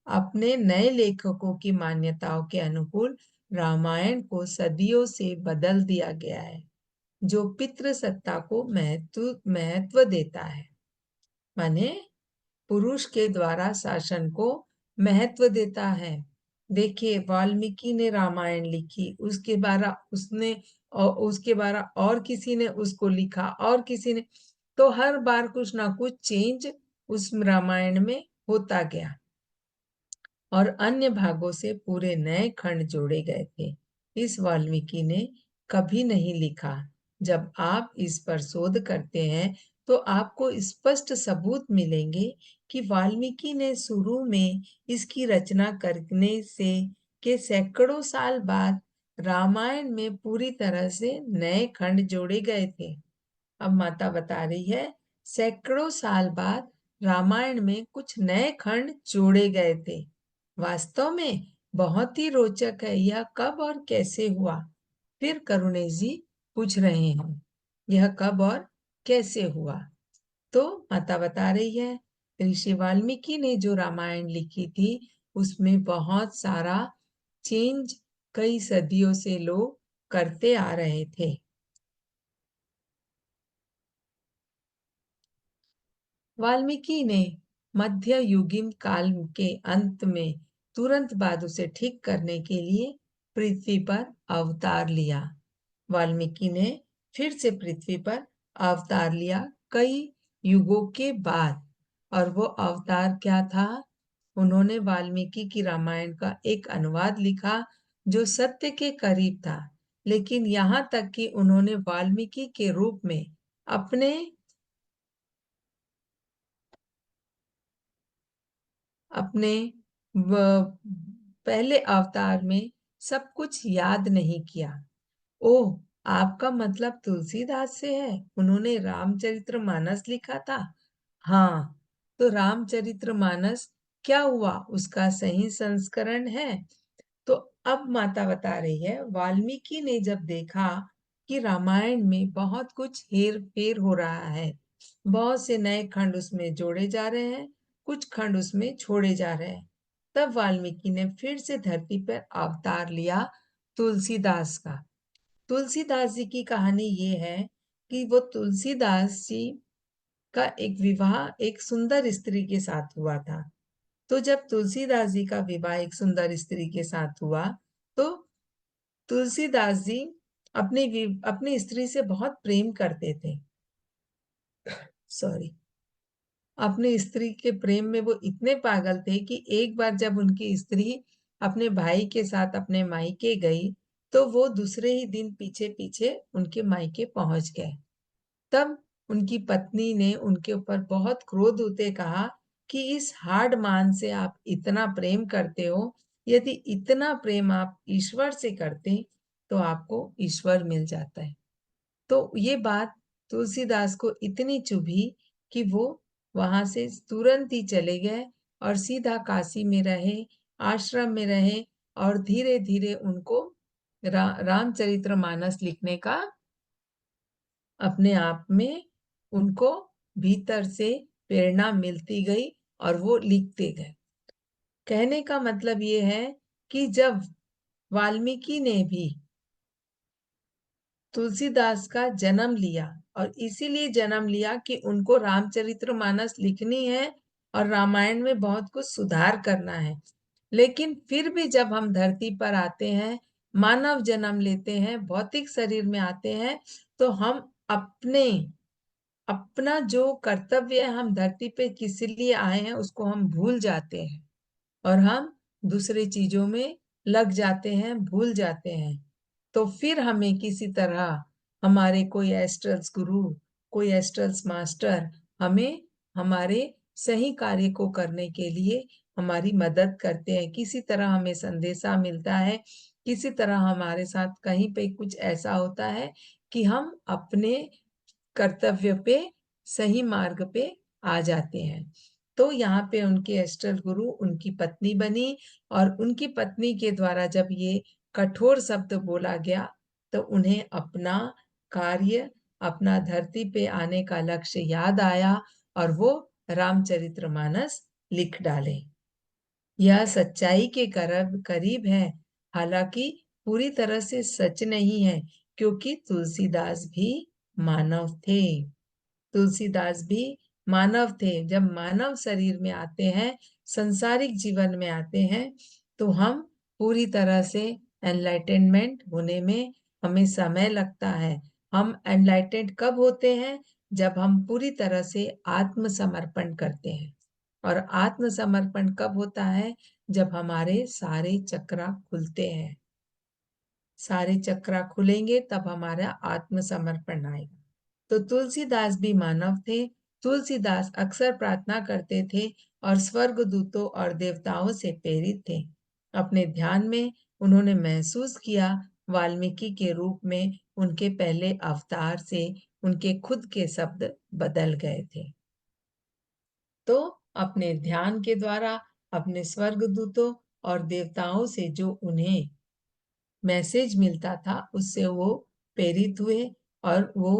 अपने नए लेखकों की मान्यताओं के अनुकूल रामायण को सदियों से बदल दिया गया है, जो पितृसत्ता को महत्व महत्व देता है, माने पुरुष के द्वारा शासन को महत्व देता है। देखिए वाल्मीकि ने रामायण लिखी, उसके बारे उसने और उसके बारे और किसी ने उसको लिखा और किसी ने, तो हर बार कुछ ना कुछ चेंज उस रामायण में होता गया और अन्य भागों से पूरे नए खंड जोड़े गए थे। इस वाल्मीकि ने कभी नहीं लिखा। जब आप इस पर शोध करते हैं तो आपको स्पष्ट सबूत मिलेंगे कि वाल्मीकि ने शुरू में इसकी रचना करने से के सैकड़ों साल बाद रामायण में पूरी तरह से नए खंड जोड़े गए थे। अब माता बता रही है सैकड़ों साल बाद रामायण में कुछ नए खंड जोड़े गए थे। वास्तव में बहुत ही रोचक है, यह कब और कैसे हुआ? फिर करुणेश जी पूछ रहे हैं यह कब और कैसे हुआ? तो माता बता रही है ऋषि वाल्मीकि ने जो रामायण लिखी थी उसमें बहुत सारा चेंज कई सदियों से लोग करते आ रहे थे। वाल्मीकि ने मध्य युगीन काल के अंत में तुरंत बाद उसे ठीक करने के लिए पृथ्वी पर अवतार लिया। वाल्मीकि ने फिर से पृथ्वी पर अवतार लिया कई युगों के बाद। और वो अवतार क्या था? उन्होंने वाल्मीकि की रामायण का एक अनुवाद लिखा जो सत्य के करीब था, लेकिन यहाँ तक कि उन्होंने वाल्मीकि के रूप में अपने अपने पहले अवतार में सब कुछ याद नहीं किया। ओह, आपका मतलब तुलसीदास से है? उन्होंने रामचरितमानस लिखा था। हाँ, तो रामचरितमानस क्या हुआ? उसका सही संस्करण है। तो अब माता बता रही है वाल्मीकि ने जब देखा कि रामायण में बहुत कुछ हेर फेर हो रहा है, बहुत से नए खंड उसमें जोड़े जा रहे हैं, कुछ खंड उसमें छोड़े जा रहे हैं, तब वाल्मीकि ने फिर से धरती पर अवतार लिया तुलसीदास का। तुलसीदास जी की कहानी ये है कि वो तुलसीदास जी का एक विवाह एक सुंदर स्त्री के साथ हुआ था। तो जब तुलसीदास जी का विवाह एक सुंदर स्त्री के साथ हुआ तो तुलसीदास जी अपनी स्त्री से बहुत प्रेम करते थे। सॉरी, अपनी स्त्री के प्रेम में वो इतने पागल थे कि एक बार जब उनकी स्त्री अपने भाई के साथ अपने मायके गई तो वो दूसरे ही दिन पीछे पीछे उनके मायके पहुंच गए। तब उनकी पत्नी ने उनके ऊपर बहुत क्रोध होते कहा कि इस हार्ड मान से आप इतना प्रेम करते हो, यदि इतना प्रेम आप ईश्वर से करते तो आपको ईश्वर मिल जाता है। तो ये बात तुलसीदास को इतनी चुभी कि वो वहां से तुरंत ही चले गए और सीधा काशी में रहे, आश्रम में रहे और धीरे धीरे उनको रामचरितमानस लिखने का अपने आप में उनको भीतर से प्रेरणा मिलती गई और वो लिखते गए। कहने का मतलब ये है कि जब वाल्मीकि ने भी तुलसीदास का जन्म लिया और इसीलिए जन्म लिया कि उनको रामचरितमानस लिखनी है और रामायण में बहुत कुछ सुधार करना है। लेकिन फिर भी जब हम धरती पर आते हैं, मानव जन्म लेते हैं, भौतिक शरीर में आते हैं, तो हम अपना जो कर्तव्य हम धरती पे किस लिए आए हैं उसको हम भूल जाते हैं और हम दूसरी चीजों में लग जाते हैं, भूल जाते हैं। तो फिर हमें किसी तरह हमारे कोई एस्ट्रल्स गुरु, कोई एस्ट्रल्स मास्टर हमें हमारे सही कार्य को करने के लिए हमारी मदद करते हैं। किसी तरह हमें संदेशा मिलता है, किसी तरह हमारे साथ कहीं पे कुछ ऐसा होता है कि हम अपने कर्तव्य पे सही मार्ग पे आ जाते हैं। तो यहाँ पे उनके एस्ट्रल गुरु उनकी पत्नी बनी और उनकी पत्नी के द्वारा जब ये कठोर शब्द बोला गया तो उन्हें अपना कार्य, अपना धरती पे आने का लक्ष्य याद आया और वो रामचरितमानस लिख डाले। यह सच्चाई के करीब है, हालांकि पूरी तरह से सच नहीं है, क्योंकि तुलसीदास भी मानव थे। तुलसीदास भी मानव थे। जब मानव शरीर में आते हैं, संसारिक जीवन में आते हैं, तो हम पूरी तरह से एनलाइटेनमेंट होने में हमें समय लगता है। हम एनलाइटेंड कब होते हैं? जब हम पूरी तरह से आत्मसमर्पण करते हैं। और आत्मसमर्पण कब होता है? जब हमारे सारे चक्रा खुलते हैं। सारे चक्रा खुलेंगे तब हमारा आत्मसमर्पण आएगा। तो तुलसीदास भी मानव थे। तुलसीदास अक्सर प्रार्थना करते थे और स्वर्ग दूतों और देवताओं से प्रेरित थे। अपने ध्यान में उन्होंने महसूस किया वाल्मीकि के रूप में उनके पहले अवतार से उनके खुद के शब्द बदल गए थे। तो अपने ध्यान के द्वारा अपने स्वर्ग दूतों और देवताओं से जो उन्हें मैसेज मिलता था उससे वो प्रेरित हुए और वो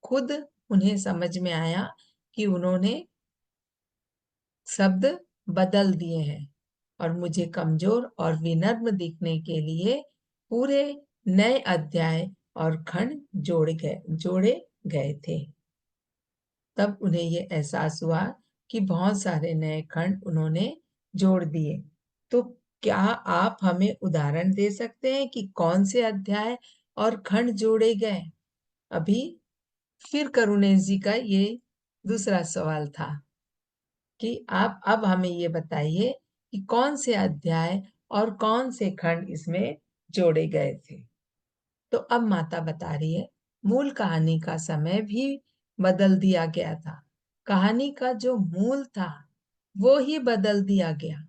खुद उन्हें समझ में आया कि उन्होंने शब्द बदल दिए हैं और मुझे कमजोर और विनम्र दिखने के लिए पूरे नए अध्याय और खंड जोड़े गए थे। तब उन्हें ये एहसास हुआ कि बहुत सारे नए खंड उन्होंने जोड़ दिए। तो क्या आप हमें उदाहरण दे सकते हैं कि कौन से अध्याय और खंड जोड़े गए? अभी फिर करुणेश जी का ये दूसरा सवाल था कि आप अब हमें ये बताइए कि कौन से अध्याय और कौन से खंड इसमें जोड़े गए थे। तो अब माता बता रही है, मूल कहानी का समय भी बदल दिया गया था। कहानी का जो मूल था वो ही बदल दिया गया।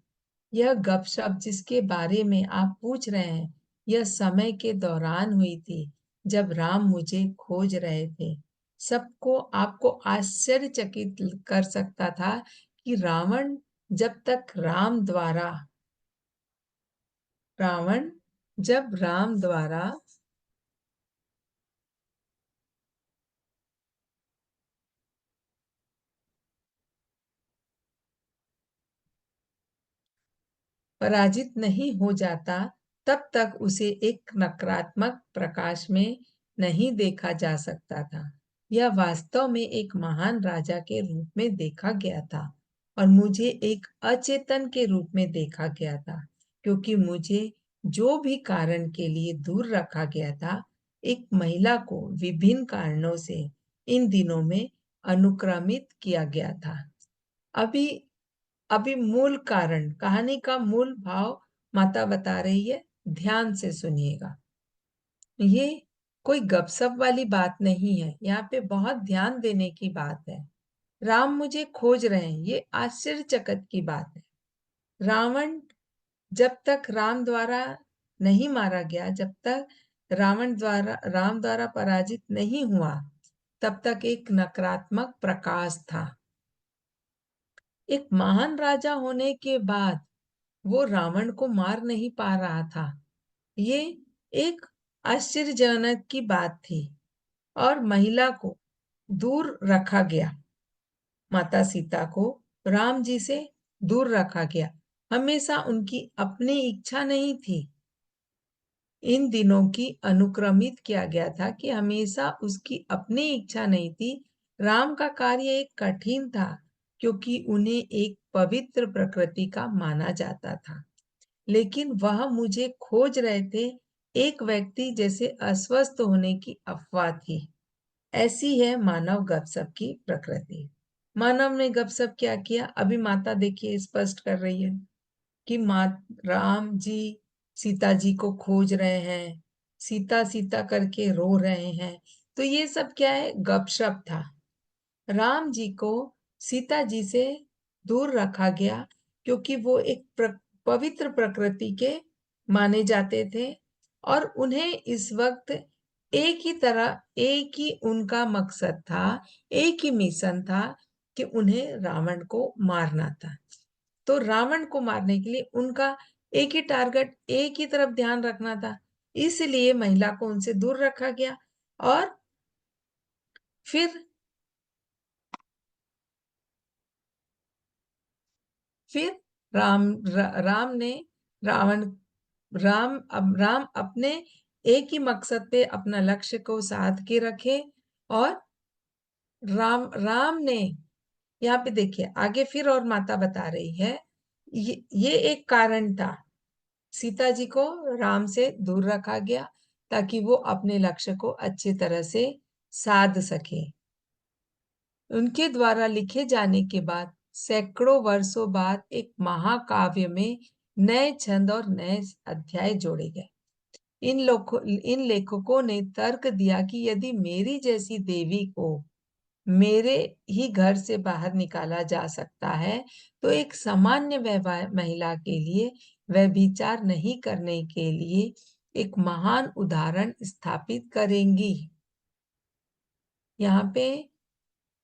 यह गपशप जिसके बारे में आप पूछ रहे हैं, यह समय के दौरान हुई थी जब राम मुझे खोज रहे थे। सबको आपको आश्चर्यचकित कर सकता था कि जब तक रावण जब राम द्वारा पराजित नहीं हो जाता, तब तक उसे एक नकारात्मक प्रकाश में नहीं देखा जा सकता था। यह वास्तव में एक महान राजा के रूप में देखा गया था और मुझे एक अचेतन के रूप में देखा गया था, क्योंकि मुझे जो भी कारण के लिए दूर रखा गया था, एक महिला को विभिन्न कारणों से इन दिनों में अनुक्रमित किया गया था। अभी अभी मूल कारण, कहानी का मूल भाव माता बता रही है, ध्यान से सुनिएगा। ये कोई गपसप वाली बात नहीं है, यहाँ पे बहुत ध्यान देने की बात है। राम मुझे खोज रहे हैं, ये आश्चर्यचकित की बात है। रावण जब तक राम द्वारा नहीं मारा गया, जब तक राम द्वारा पराजित नहीं हुआ, तब तक एक नकारात्मक प्रकाश था। एक महान राजा होने के बाद वो रावण को मार नहीं पा रहा था। ये एक आश्चर्यजनक की बात थी। और महिला को दूर रखा गया, माता सीता को राम जी से दूर रखा गया। हमेशा उनकी अपनी इच्छा नहीं थी। इन दिनों की अनुक्रमित किया गया था कि हमेशा उसकी अपनी इच्छा नहीं थी। राम का कार्य एक कठिन था, क्योंकि उन्हें एक पवित्र प्रकृति का माना जाता था। लेकिन वह मुझे खोज रहे थे, एक व्यक्ति जैसे अस्वस्थ होने की अफवाह थी। ऐसी है मानव गपसप की प्रकृति। मानव ने गपसप क्या किया, अभी माता देखिए स्पष्ट कर रही है कि माँ राम जी सीता जी को खोज रहे हैं, सीता सीता करके रो रहे हैं। तो ये सब क्या है, गपशप था। राम जी को सीता जी से दूर रखा गया, क्योंकि वो एक पवित्र प्रकृति के माने जाते थे। और उन्हें इस वक्त एक ही उनका मकसद था, एक ही मिशन था कि उन्हें रावण को मारना था। तो रावण को मारने के लिए उनका एक ही टारगेट, एक ही तरफ ध्यान रखना था। इसलिए महिला को उनसे दूर रखा गया। और फिर फिर राम ने रावण राम अपने एक ही मकसद पे अपना लक्ष्य को साध के रखे। और राम ने, यहाँ पे देखिए आगे फिर और माता बता रही है, ये एक कारण था। सीता जी को राम से दूर रखा गया ताकि वो अपने लक्ष्य को अच्छी तरह से साध सके। उनके द्वारा लिखे जाने के बाद सैकड़ों वर्षों बाद एक महाकाव्य में नए छंद और नए अध्याय जोड़े गए। इन लेखकों ने तर्क दिया कि यदि मेरी जैसी देवी को मेरे ही घर से बाहर निकाला जा सकता है, तो एक सामान्य महिला के लिए व्यभिचार नहीं करने के लिए एक महान उदाहरण स्थापित करेंगी। यहाँ पे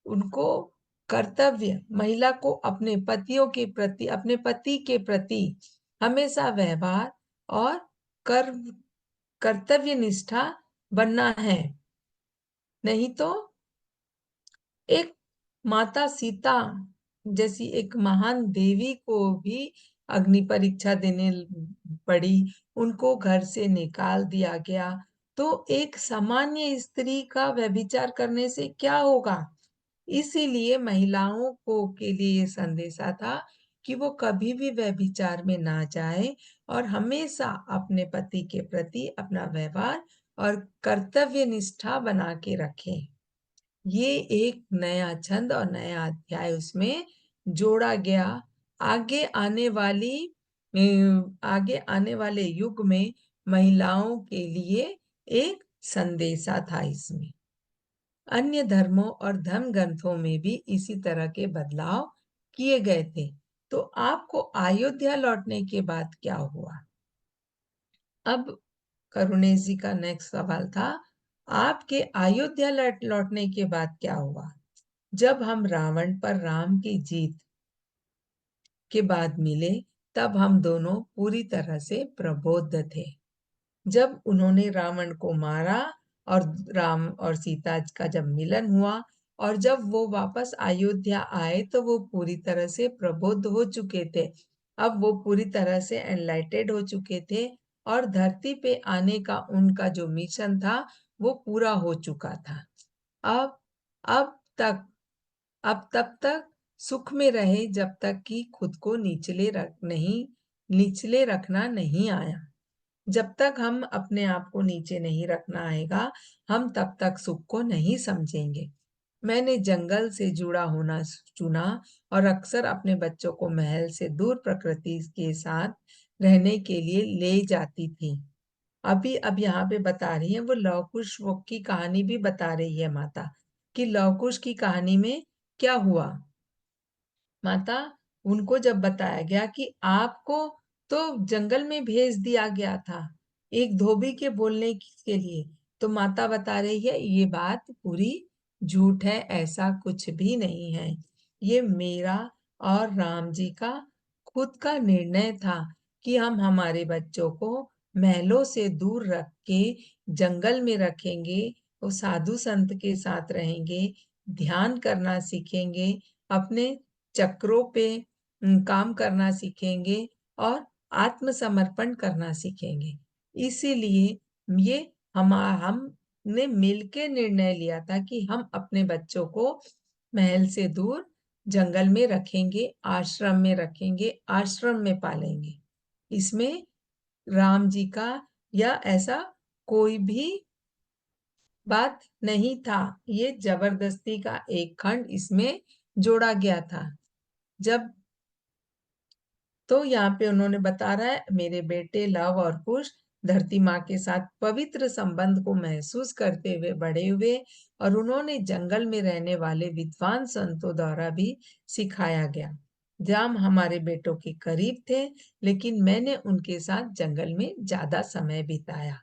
उनको कर्तव्य, महिला को अपने पतियों के प्रति, अपने पति के प्रति हमेशा व्यवहार और कर कर्तव्य निष्ठा बनना है। नहीं तो एक माता सीता जैसी एक महान देवी को भी अग्नि परीक्षा देने पड़ी, उनको घर से निकाल दिया गया। तो एक सामान्य स्त्री का व्यभिचार करने से क्या होगा। इसीलिए महिलाओं को के लिए ये संदेशा था कि वो कभी भी व्यभिचार में ना जाए और हमेशा अपने पति के प्रति अपना व्यवहार और कर्तव्य निष्ठा बना के रखें। ये एक नया छंद और नया अध्याय उसमें जोड़ा गया। आगे आने वाली आगे आने वाले युग में महिलाओं के लिए एक संदेशा था इसमें। अन्य धर्मों और धर्म ग्रंथों में भी इसी तरह के बदलाव किए गए थे। तो आपको अयोध्या लौटने के बाद क्या हुआ। अब करुणेश जी का नेक्स्ट सवाल था, आपके अयोध्या लौटने के बाद क्या हुआ। जब हम रावण पर राम की जीत के बाद मिले, तब हम दोनों पूरी तरह से प्रबोध थे। जब उन्होंने रावण को मारा और राम और सीता का जब मिलन हुआ और जब वो वापस अयोध्या आए, तो वो पूरी तरह से प्रबुद्ध हो चुके थे। अब वो पूरी तरह से एनलाइटेड हो चुके थे और धरती पे आने का उनका जो मिशन था वो पूरा हो चुका था। अब अब तक अब तब तक सुख में रहे जब तक कि खुद को नीचले रखना नहीं आया। जब तक हम अपने आप को नीचे नहीं रखना आएगा, हम तब तक सुख को नहीं समझेंगे। मैंने जंगल से जुड़ा होना चुना और अक्सर अपने बच्चों को महल से दूर प्रकृति के साथ रहने के लिए ले जाती थी। अभी अब यहाँ पे बता रही है, वो लव कुश की कहानी भी बता रही है माता कि लव कुश की कहानी में क्या हुआ। माता, उनको जब बताया गया कि आपको तो जंगल में भेज दिया गया था एक धोबी के बोलने के लिए, तो माता बता रही है ये बात पूरी झूठ है, ऐसा कुछ भी नहीं है। ये मेरा और राम जी का खुद का निर्णय था कि हम हमारे बच्चों को महलों से दूर रख के जंगल में रखेंगे, वो साधु संत के साथ रहेंगे, ध्यान करना सीखेंगे, अपने चक्रों पे काम करना सीखेंगे और आत्मसमर्पण करना सीखेंगे। इसीलिए ये हमने मिलके निर्णय लिया था कि हम अपने बच्चों को महल से दूर जंगल में रखेंगे, आश्रम में रखेंगे, आश्रम में पालेंगे। इसमें राम जी का या ऐसा कोई भी बात नहीं था। ये जबरदस्ती का एक खंड इसमें जोड़ा गया था। जब तो यहाँ पे उन्होंने बता रहा है, मेरे बेटे लव और कुश धरती माँ के साथ पवित्र संबंध को महसूस करते हुए बड़े हुए और उन्होंने जंगल में रहने वाले विद्वान संतों द्वारा भी सिखाया गया। राम हमारे बेटों के करीब थे, लेकिन मैंने उनके साथ जंगल में ज्यादा समय बिताया।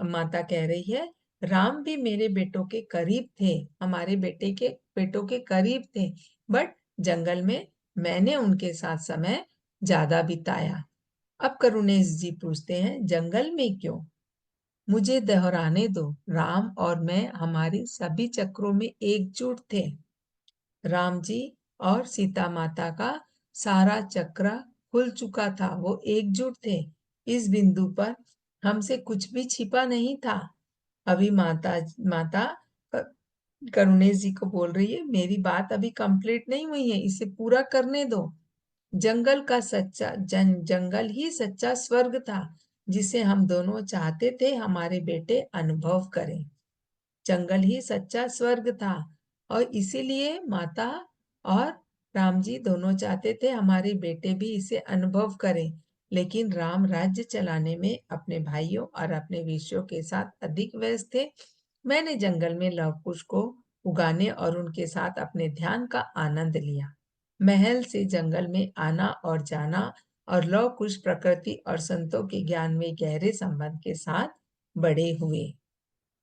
माता कह रही है, राम भी मेरे बेटों के करीब थे, हमारे बेटों के करीब थे, बट जंगल में मैंने उनके साथ समय ज्यादा बिताया। अब करुणेश जी पूछते हैं, जंगल में क्यों? मुझे दोहराने दो, राम और मैं हमारी सभी चक्रों में एकजुट थे। राम जी और सीता माता का सारा चक्र खुल चुका था, वो एकजुट थे। इस बिंदु पर हमसे कुछ भी छिपा नहीं था। अभी माता माता करुणेश जी को बोल रही है, मेरी बात अभी कंप्लीट नहीं हुई है, इसे पूरा करने दो। जंगल ही सच्चा स्वर्ग था, जिसे हम दोनों चाहते थे हमारे बेटे अनुभव करें। जंगल ही सच्चा स्वर्ग था और इसीलिए माता और राम जी दोनों चाहते थे हमारे बेटे भी इसे अनुभव करें। लेकिन राम राज्य चलाने में अपने भाइयों और अपने विषयों के साथ अधिक व्यस्त थे। मैंने जंगल में लव कुश को उगाने और उनके साथ अपने ध्यान का आनंद लिया। महल से जंगल में आना और जाना और लव कुश प्रकृति और संतों के ज्ञान में गहरे संबंध के साथ बड़े हुए।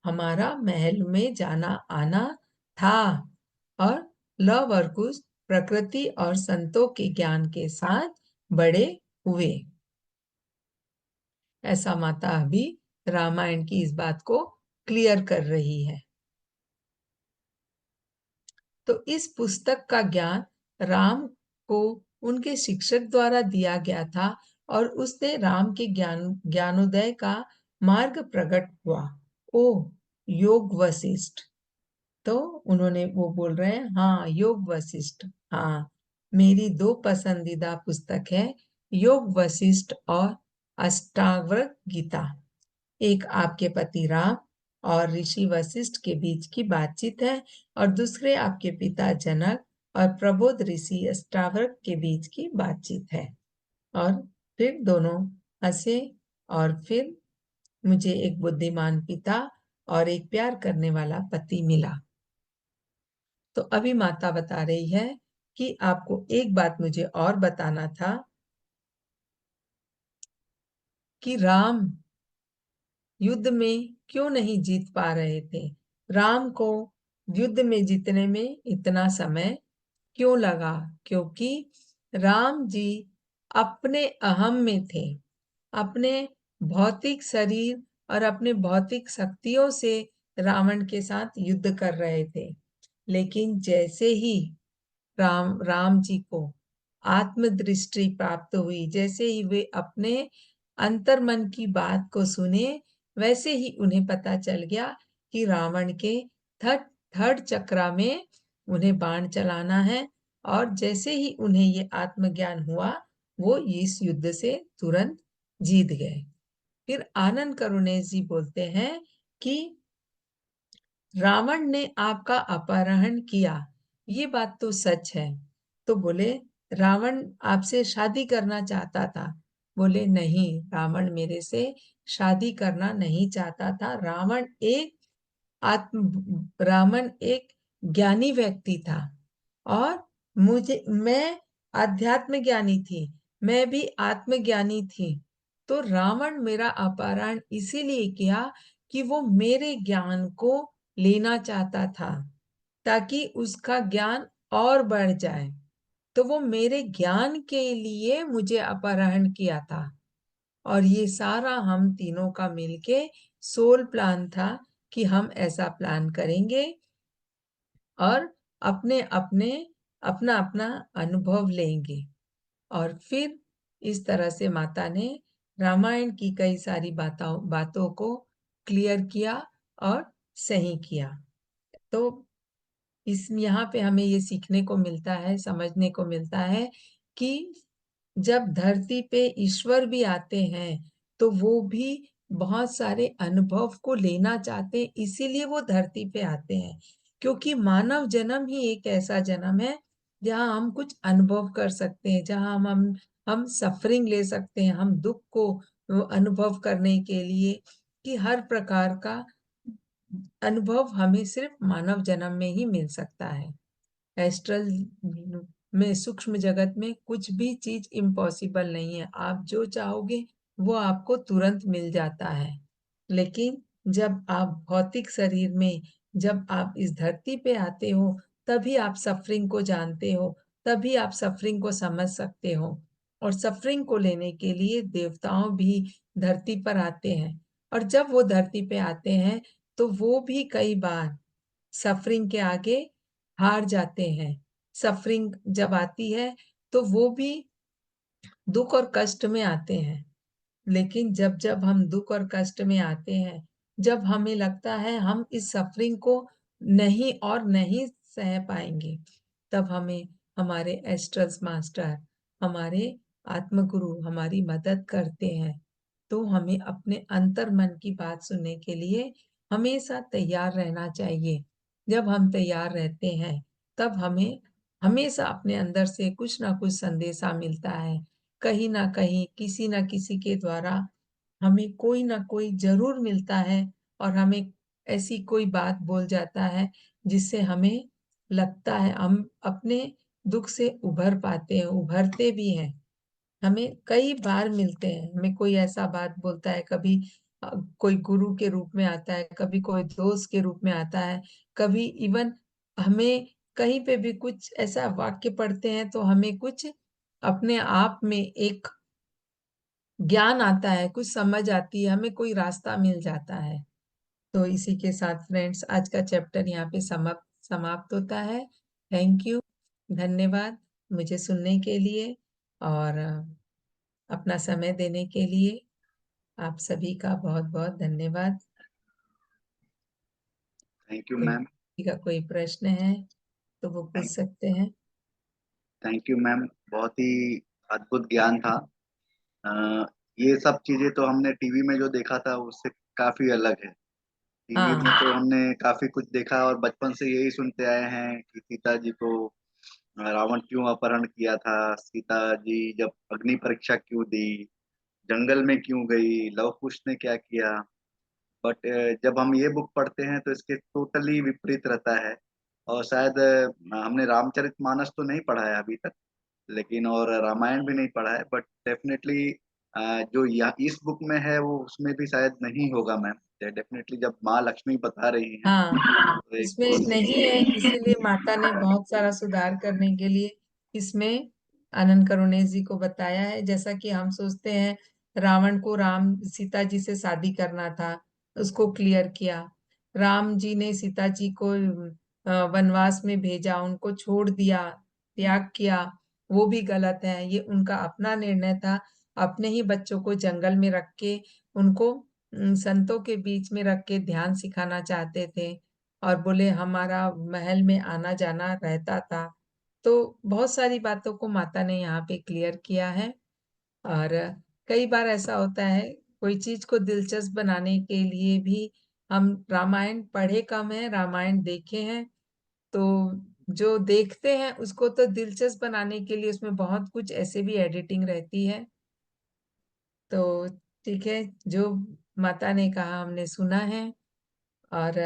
हमारा महल में जाना आना था और लव और कुश प्रकृति और संतों के ज्ञान के साथ बड़े हुए। ऐसा माता अभी रामायण की इस बात को क्लियर कर रही है। तो इस पुस्तक का ज्ञान राम को उनके शिक्षक द्वारा दिया गया था और उससे राम के ज्ञानोदय का मार्ग प्रकट हुआ। ओ योग वशिष्ठ, तो उन्होंने वो बोल रहे हैं, हाँ योग वशिष्ठ, हाँ मेरी दो पसंदीदा पुस्तक है, योग वशिष्ठ और अष्टावक्र गीता। एक आपके पति राम और ऋषि वशिष्ठ के बीच की बातचीत है और दूसरे आपके पिता जनक और प्रबोध ऋषि अष्टावक्र के बीच की बातचीत है। और फिर दोनों हंसे और फिर मुझे एक बुद्धिमान पिता और एक प्यार करने वाला पति मिला। तो अभी माता बता रही है कि आपको एक बात मुझे और बताना था कि राम युद्ध में क्यों नहीं जीत पा रहे थे। राम को युद्ध में जीतने में इतना समय क्यों लगा? क्योंकि राम जी अपने अहम में थे, अपने भौतिक शरीर और अपने भौतिक शक्तियों से रावण के साथ युद्ध कर रहे थे। लेकिन जैसे ही राम जी को आत्मदृष्टि प्राप्त हुई, जैसे ही वे अपने अंतर्मन की बात को सुने, वैसे ही उन्हें पता चल गया कि रावण के थर्ड थर्ड चक्रा में उन्हें बाण चलाना है। और जैसे ही उन्हें ये आत्मज्ञान हुआ, वो इस युद्ध से तुरंत जीत गए। फिर आनंद करुणेश जी बोलते हैं कि रावण ने आपका अपहरण किया, ये बात तो सच है। तो बोले, रावण आपसे शादी करना चाहता था? बोले नहीं, रावण मेरे से शादी करना नहीं चाहता था। रावण एक ज्ञानी व्यक्ति था और मैं अध्यात्म ज्ञानी थी, मैं भी आत्मज्ञानी थी। तो रावण मेरा अपहरण इसीलिए किया कि वो मेरे ज्ञान को लेना चाहता था, ताकि उसका ज्ञान और बढ़ जाए। तो वो मेरे ज्ञान के लिए मुझे अपहरण किया था। और ये सारा हम तीनों का मिलके सोल प्लान था कि हम ऐसा प्लान करेंगे और अपने अपने अपना अपना अनुभव लेंगे। और फिर इस तरह से माता ने रामायण की कई सारी बातों को क्लियर किया और सही किया। तो इस यहाँ पे हमें ये सीखने को मिलता है, समझने को मिलता है कि जब धरती पे ईश्वर भी आते हैं तो वो भी बहुत सारे अनुभव को लेना चाहते हैं, इसीलिए वो धरती पे आते हैं। क्योंकि मानव जन्म ही एक ऐसा जन्म है जहाँ हम कुछ अनुभव कर सकते हैं, जहाँ हम सफरिंग ले सकते हैं, हम दुख को अनुभव करने के लिए, कि हर प्रकार का अनुभव हमें सिर्फ मानव जन्म में ही मिल सकता है। एस्ट्रल में, सूक्ष्म जगत में कुछ भी चीज इम्पॉसिबल नहीं है। आप जो चाहोगे वो आपको तुरंत मिल जाता है। लेकिन जब आप भौतिक शरीर में, जब आप इस धरती पे आते हो, तभी आप सफरिंग को जानते हो, तभी आप सफरिंग को समझ सकते हो। और सफरिंग को लेने के लिए देवताओं भी धरती पर आते हैं। और जब वो धरती पे आते हैं तो वो भी कई बार सफरिंग के आगे हार जाते हैं। सफरिंग जब आती है तो वो भी दुख और कष्ट में आते हैं। लेकिन जब जब हम दुख और कष्ट में आते हैं, जब हमें लगता है हम इस सफरिंग को नहीं और नहीं सह पाएंगे, तब हमें हमारे एस्ट्रल्स मास्टर, हमारे आत्मगुरु हमारी मदद करते हैं। तो हमें अपने अंतर मन की बात सुनने के लिए हमेशा तैयार रहना चाहिए। जब हम तैयार रहते हैं तब हमें हमेशा अपने अंदर से कुछ ना कुछ संदेशा मिलता है। कहीं ना कहीं किसी ना किसी के द्वारा हमें कोई ना कोई जरूर मिलता है और हमें ऐसी कोई बात बोल जाता है जिससे हमें लगता है हम अपने दुख से उभर पाते हैं, उभरते भी हैं। हमें कई बार मिलते हैं, हमें कोई ऐसा बात बोलता है, कभी कोई गुरु के रूप में आता है, कभी कोई दोस्त के रूप में आता है, कभी इवन हमें कहीं पे भी कुछ ऐसा वाक्य पढ़ते हैं तो हमें कुछ अपने आप में एक ज्ञान आता है, कुछ समझ आती है, हमें कोई रास्ता मिल जाता है। तो इसी के साथ फ्रेंड्स आज का चैप्टर यहाँ पे समाप्त समाप्त होता है। थैंक यू, धन्यवाद मुझे सुनने के लिए और अपना समय देने के लिए। आप सभी का बहुत बहुत धन्यवाद। थैंक यू कोई मैम। किसी का कोई प्रश्न है तो वो पूछ थैंक सकते हैं। थैंक यू मैम, बहुत ही अद्भुत ज्ञान था। अ, ये सब चीजें तो हमने टीवी में जो देखा था उससे काफी अलग है। टीवी में हाँ तो हमने काफी कुछ देखा और बचपन से यही सुनते आए हैं कि सीता जी को रावण क्यों अपहरण किया था, सीता जी जब अग्नि परीक्षा क्यों दी, जंगल में क्यों गई, लव कुश ने क्या किया। बट जब हम ये बुक पढ़ते हैं तो इसके टोटली विपरीत रहता है। और शायद हमने रामचरितमानस तो नहीं पढ़ा है अभी तक, लेकिन और रामायण भी नहीं पढ़ा है, बट डेफिनेटली जो यहाँ इस बुक में है वो उसमें भी शायद नहीं होगा मैम। डेफिनेटली जब माँ लक्ष्मी बता रही हैं हाँ, तो एक इसमें नहीं है, इसीलिए माता ने बहुत सारा सुधार करने के लिए इसमें आनंद करुणेश जी को बताया है। जैसा कि हम सोचते हैं रावण को राम सीता जी से शादी करना था, उसको क्लियर किया। राम जी ने सीता जी को वनवास में भेजा, उनको छोड़ दिया, त्याग किया, वो भी गलत है, ये उनका अपना निर्णय था। अपने ही बच्चों को जंगल में रख के उनको संतों के बीच में रख के ध्यान सिखाना चाहते थे और बोले हमारा महल में आना जाना रहता था। तो बहुत सारी बातों को माता ने यहाँ पे क्लियर किया है। और कई बार ऐसा होता है कोई चीज को दिलचस्प बनाने के लिए भी हम रामायण पढ़े कम है, रामायण देखे हैं। तो जो देखते हैं उसको तो दिलचस्प बनाने के लिए उसमें बहुत कुछ ऐसे भी एडिटिंग रहती है। तो ठीक है, जो माता ने कहा हमने सुना है और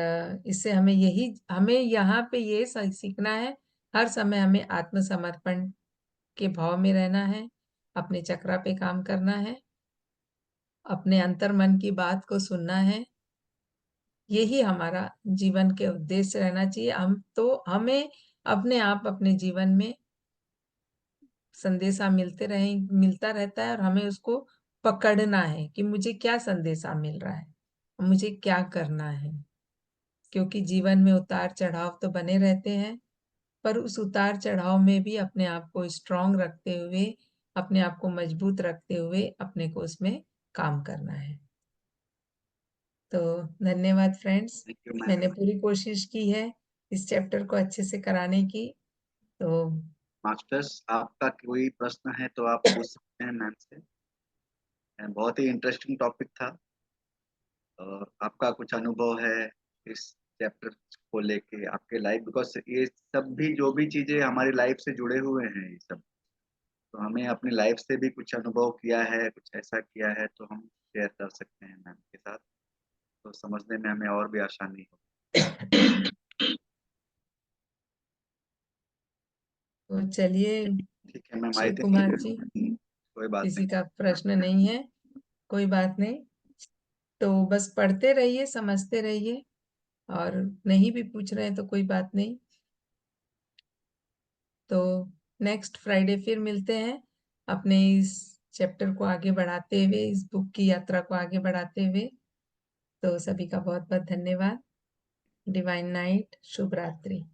इससे हमें यहाँ पे ये सीखना है। हर समय हमें आत्मसमर्पण के भाव में रहना है, अपने चक्रा पे काम करना है, अपने अंतर मन की बात को सुनना है। यही हमारा जीवन के उद्देश्य रहना चाहिए। हमें अपने आप अपने जीवन में संदेशा मिलता रहता है और हमें उसको पकड़ना है कि मुझे क्या संदेशा मिल रहा है, मुझे क्या करना है। क्योंकि जीवन में उतार-चढ़ाव तो बने रहते हैं, पर उस उतार-चढ़ाव में भी अपने आप को स्ट्रॉन्ग रखते हुए, अपने आप को मजबूत रखते हुए अपने को उसमें काम करना है। तो धन्यवाद फ्रेंड्स, थैंक यू मैंने मैम। पूरी कोशिश की है इस चैप्टर को अच्छे से कराने की। तो मास्टर्स, आपका कोई प्रश्न है तो आप पूछ सकते हैं मैम से। बहुत ही इंटरेस्टिंग टॉपिक था। और आपका कुछ अनुभव है इस चैप्टर को लेके आपके लाइफ, बिकॉज ये सब भी जो भी चीजें हमारी लाइफ से जुड़े हुए हैं ये सब, तो हमें अपनी लाइफ से भी कुछ अनुभव किया है, कुछ ऐसा किया है तो हम शेयर कर सकते हैं मैम के साथ, तो समझने में हमें और भी आसानी हो। तो चलिए ठीक है मैम, आई शिव कुमार थिंक जी, कोई बात किसी नहीं। का प्रश्न नहीं है, कोई बात नहीं। तो बस पढ़ते रहिए, समझते रहिए, और नहीं भी पूछ रहे हैं तो कोई बात नहीं। तो नेक्स्ट फ्राइडे फिर मिलते हैं अपने इस चैप्टर को आगे बढ़ाते हुए, इस बुक की यात्रा को आगे बढ़ाते हुए। तो सभी का बहुत बहुत धन्यवाद। डिवाइन नाइट, शुभ रात्रि।